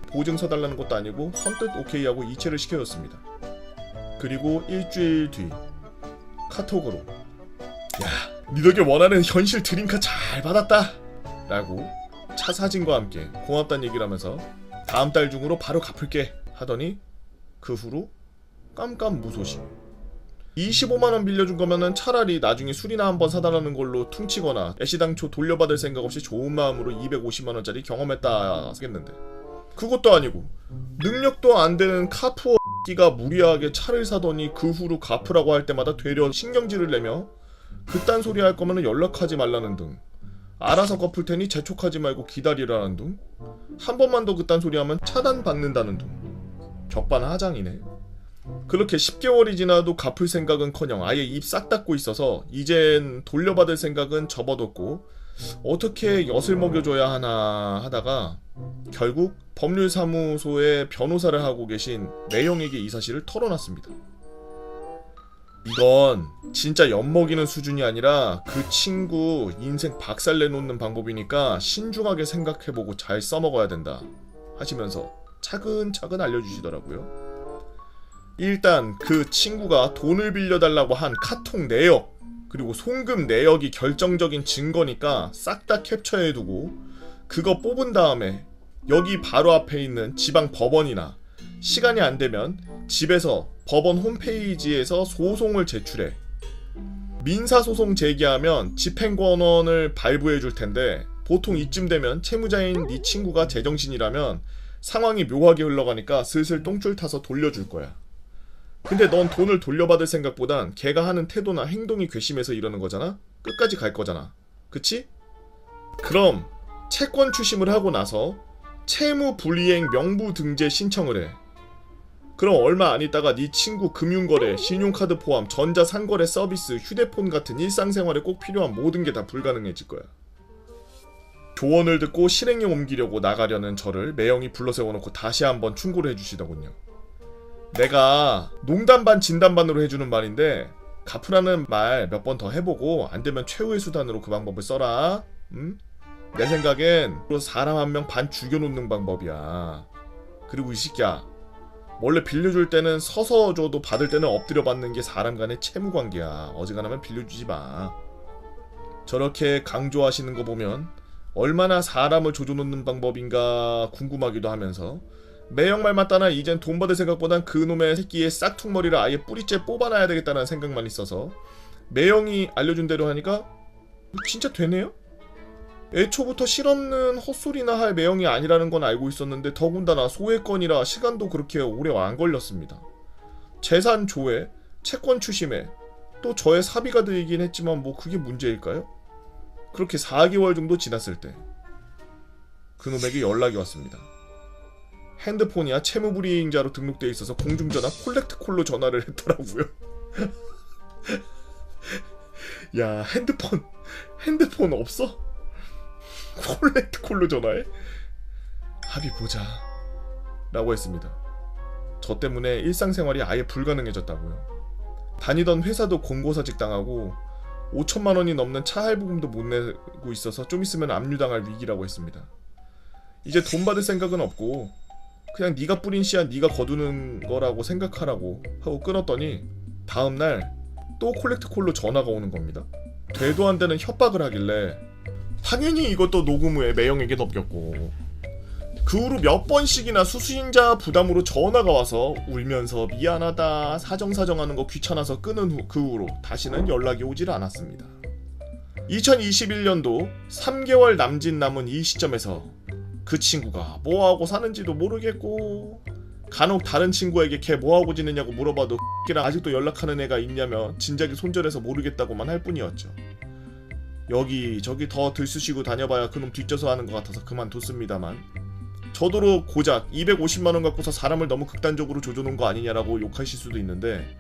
보증서 달라는 것도 아니고 선뜻 오케이하고 이체를 시켜줬습니다. 그리고 일주일 뒤 카톡으로 야, 니 덕에 원하는 현실 드림카 잘 받았다 라고 차 사진과 함께 고맙다는 얘기를 하면서 다음 달 중으로 바로 갚을게 하더니 그 후로 깜깜무소식. 25만원 빌려준 거면은 차라리 나중에 술이나 한번 사달라는 걸로 퉁치거나 애시당초 돌려받을 생각 없이 좋은 마음으로 250만원짜리 경험했다 하겠는데 그것도 아니고 능력도 안 되는 카푸어 끼가 무리하게 차를 사더니 그 후로 갚으라고 할 때마다 되려 신경질을 내며 그딴 소리 할 거면 연락하지 말라는 등 알아서 갚을 테니 재촉하지 말고 기다리라는 등 한 번만 더 그딴 소리 하면 차단받는다는 등 적반하장이네. 그렇게 10개월이 지나도 갚을 생각은커녕 아예 입 싹 닫고 있어서 이젠 돌려받을 생각은 접어뒀고 어떻게 엿을 먹여줘야 하나 하다가 결국 법률사무소에 변호사를 하고 계신 매형에게 이 사실을 털어놨습니다. 이건 진짜 엿먹이는 수준이 아니라 그 친구 인생 박살내놓는 방법이니까 신중하게 생각해보고 잘 써먹어야 된다 하시면서 차근차근 알려주시더라고요. 일단 그 친구가 돈을 빌려달라고 한 카톡 내역 그리고 송금 내역이 결정적인 증거니까 싹 다 캡처해두고 그거 뽑은 다음에 여기 바로 앞에 있는 지방 법원이나 시간이 안 되면 집에서 법원 홈페이지에서 소송을 제출해. 민사소송 제기하면 집행권원을 발부해 줄 텐데 보통 이쯤 되면 채무자인 네 친구가 제정신이라면 상황이 묘하게 흘러가니까 슬슬 똥줄 타서 돌려줄 거야. 근데 넌 돈을 돌려받을 생각보단 걔가 하는 태도나 행동이 괘씸해서 이러는 거잖아? 끝까지 갈 거잖아. 그치? 그럼 채권 추심을 하고 나서 채무 불이행 명부 등재 신청을 해. 그럼 얼마 안 있다가 네 친구 금융거래, 신용카드 포함, 전자상거래 서비스, 휴대폰 같은 일상생활에 꼭 필요한 모든 게 다 불가능해질 거야. 조언을 듣고 실행에 옮기려고 나가려는 저를 매형이 불러세워놓고 다시 한번 충고를 해주시더군요. 내가 농담 반 진담 반으로 해주는 말인데 갚으라는 말 몇 번 더 해보고 안 되면 최후의 수단으로 그 방법을 써라. 응? 내 생각엔 사람 한 명 반 죽여놓는 방법이야. 그리고 이 새끼야, 원래 빌려줄 때는 서서 줘도 받을 때는 엎드려 받는 게 사람 간의 채무관계야. 어지간하면 빌려주지 마. 저렇게 강조하시는 거 보면 얼마나 사람을 조져놓는 방법인가 궁금하기도 하면서 매형 말 맞다나 이젠 돈 받을 생각보단 그놈의 새끼의 싹퉁머리를 아예 뿌리째 뽑아놔야 되겠다는 생각만 있어서 매형이 알려준 대로 하니까 진짜 되네요? 애초부터 실없는 헛소리나 할 매형이 아니라는 건 알고 있었는데 더군다나 소외권이라 시간도 그렇게 오래 안 걸렸습니다. 재산 조회, 채권 추심에 또 저의 사비가 들긴 했지만 뭐 그게 문제일까요? 그렇게 4개월 정도 지났을 때 그놈에게 연락이 왔습니다. 핸드폰이야 채무불이행자로 등록되어 있어서 공중전화 콜렉트콜로 전화를 했더라고요. 야, 핸드폰 없어? 콜렉트콜로 전화해? 합의 보자 라고 했습니다. 저 때문에 일상생활이 아예 불가능해졌다고요. 다니던 회사도 공고사직 당하고 5천만 원이 넘는 차 할부금도 못 내고 있어서 좀 있으면 압류당할 위기라고 했습니다. 이제 돈 받을 생각은 없고 그냥 네가 뿌린 씨앗 네가 거두는 거라고 생각하라고 하고 끊었더니 다음날 또 콜렉트콜로 전화가 오는 겁니다. 되도 안 되는 협박을 하길래 당연히 이것도 녹음 후에 매형에게 넘겼고 그 후로 몇 번씩이나 수수인자 부담으로 전화가 와서 울면서 미안하다 사정사정하는 거 귀찮아서 끊은 후 그 후로 다시는 연락이 오질 않았습니다. 2021년도 3개월 남짓 남은 이 시점에서 그 친구가 뭐하고 사는지도 모르겠고 간혹 다른 친구에게 걔 뭐하고 지내냐고 물어봐도 X랑 아직도 연락하는 애가 있냐며 진작에 손절해서 모르겠다고만 할 뿐이었죠. 여기저기 더 들쑤시고 다녀봐야 그놈 뒷져서 하는 것 같아서 그만뒀습니다만 저더러 고작 250만원 갖고서 사람을 너무 극단적으로 조져놓은 거 아니냐라고 욕하실 수도 있는데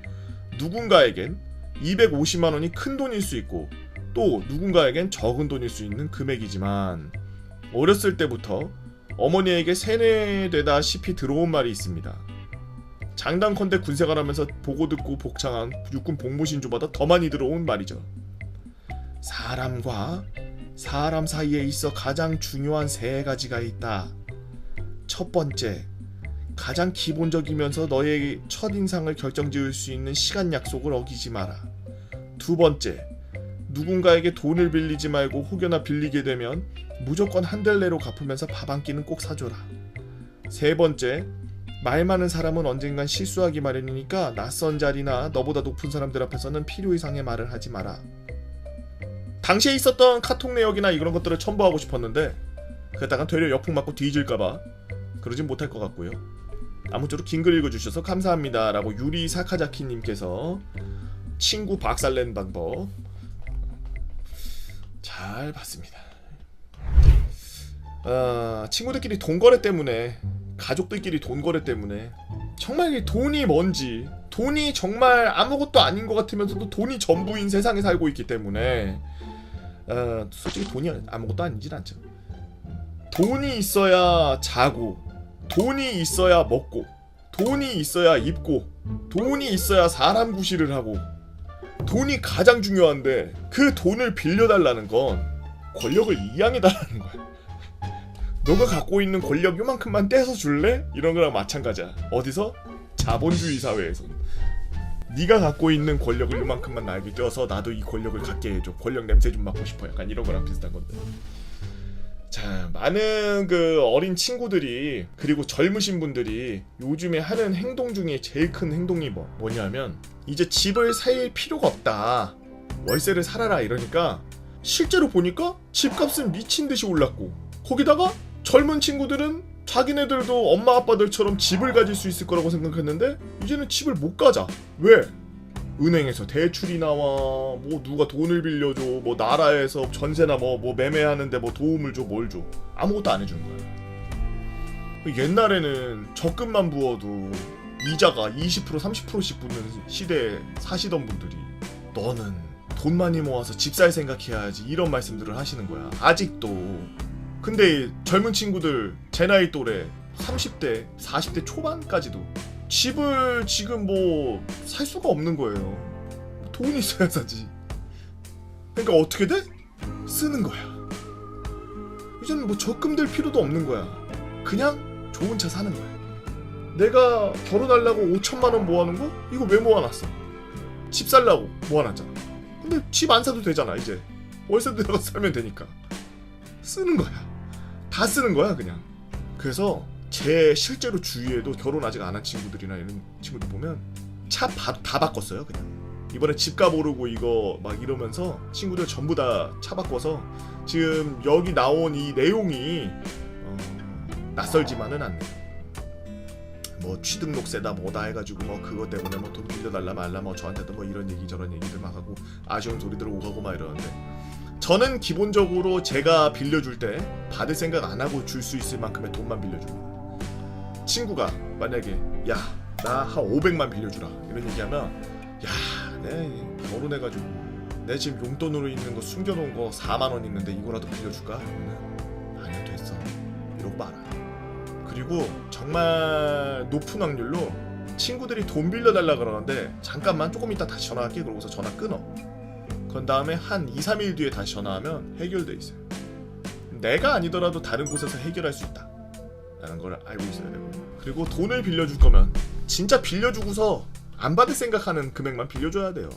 누군가에겐 250만원이 큰 돈일 수 있고 또 누군가에겐 적은 돈일 수 있는 금액이지만 어렸을 때부터 어머니에게 세뇌되다시피 들어온 말이 있습니다. 장단컨대 군생활하면서 보고 듣고 복창한 육군 복무신조보다 더 많이 들어온 말이죠. 사람과 사람 사이에 있어 가장 중요한 세 가지가 있다. 첫 번째, 가장 기본적이면서 너의 첫인상을 결정지을 수 있는 시간 약속을 어기지 마라. 두 번째, 누군가에게 돈을 빌리지 말고 혹여나 빌리게 되면 무조건 한 달 내로 갚으면서 밥 한 끼는 꼭 사줘라. 세 번째, 말 많은 사람은 언젠간 실수하기 마련이니까 낯선 자리나 너보다 높은 사람들 앞에서는 필요 이상의 말을 하지 마라. 당시에 있었던 카톡 내역이나 이런 것들을 첨부하고 싶었는데 그랬다간 되려 역풍 맞고 뒤질까봐 그러진 못할 것 같고요. 아무쪼록 긴 글 읽어주셔서 감사합니다 라고 유리 사카자키님께서 친구 박살낸 방법 잘 봤습니다. 친구들끼리 돈거래 때문에 가족들끼리 돈거래 때문에 정말 돈이 뭔지 돈이 정말 아무것도 아닌 것 같으면서도 돈이 전부인 세상에 살고 있기 때문에 솔직히 돈이 아무것도 아니진 않죠. 돈이 있어야 자고 돈이 있어야 먹고 돈이 있어야 입고 돈이 있어야 사람 구실을 하고 돈이 가장 중요한데 그 돈을 빌려달라는 건 권력을 이양해달라는 거야. 너가 갖고 있는 권력 요만큼만 떼서 줄래? 이런 거랑 마찬가지야. 어디서? 자본주의 사회에서. 네가 갖고 있는 권력을 요만큼만 나에게 껴서 나도 이 권력을 갖게 해줘. 권력 냄새 좀 맡고 싶어. 약간 이런 거랑 비슷한 건데. 자, 많은 그 어린 친구들이 그리고 젊으신 분들이 요즘에 하는 행동 중에 제일 큰 행동이 뭐냐면 이제 집을 살 필요가 없다. 월세를 살아라 이러니까 실제로 보니까 집값은 미친 듯이 올랐고 거기다가 젊은 친구들은 자기네들도 엄마 아빠들처럼 집을 가질 수 있을 거라고 생각했는데 이제는 집을 못 가자. 왜? 은행에서 대출이 나와, 뭐 누가 돈을 빌려줘, 뭐 나라에서 전세나 뭐 매매하는데 뭐 도움을 줘, 뭘 줘. 아무것도 안 해주는 거야. 옛날에는 적금만 부어도 이자가 20% 30%씩 붙는 시대에 사시던 분들이 너는 돈 많이 모아서 집 살 생각해야지 이런 말씀들을 하시는 거야. 아직도. 근데 젊은 친구들 제 나이 또래 30대 40대 초반까지도 집을 지금 뭐 살 수가 없는 거예요. 돈이 있어야 사지. 그러니까 어떻게 돼? 쓰는 거야. 이제는 뭐 적금 들 필요도 없는 거야. 그냥 좋은 차 사는 거야. 내가 결혼하려고 5천만 원 모아놓은 거? 이거 왜 모아놨어? 집 살려고 모아놨잖아. 근데 집 안 사도 되잖아. 이제 월세 들어가서 살면 되니까. 쓰는 거야. 다 쓰는 거야 그냥. 그래서 제 실제로 주위에도 결혼 아직 안 한 친구들이나 이런 친구들 보면 차 다 바꿨어요 그냥. 이번에 집값 오르고 이거 막 이러면서 친구들 전부 다 차 바꿔서 지금 여기 나온 이 내용이 낯설지만은 않네요. 뭐 취등록세다 뭐다 해가지고 뭐 그것 때문에 뭐 돈 빌려달라 말라 뭐 저한테도 뭐 이런 얘기 저런 얘기들 막 하고 아쉬운 소리들 오가고 막 이러는데 저는 기본적으로 제가 빌려줄 때 받을 생각 안 하고 줄 수 있을 만큼의 돈만 빌려줍니다. 친구가 만약에 야 나 한 500만 빌려주라 이런 얘기하면 야 내 결혼해가지고 내 지금 용돈으로 있는 거 숨겨놓은 거 4만 원 있는데 이거라도 빌려줄까? 그러면 아니야 됐어 이러고 말아. 그리고 정말 높은 확률로 친구들이 돈 빌려달라 그러는데 잠깐만 조금 이따 다시 전화할게 그러고서 전화 끊어. 그런 다음에 한 2, 3일 뒤에 다시 전화하면 해결돼 있어요. 내가 아니더라도 다른 곳에서 해결할 수 있다 라는 걸 알고 있어야 되고, 그리고 돈을 빌려줄 거면 진짜 빌려주고서 안 받을 생각하는 금액만 빌려줘야 돼요.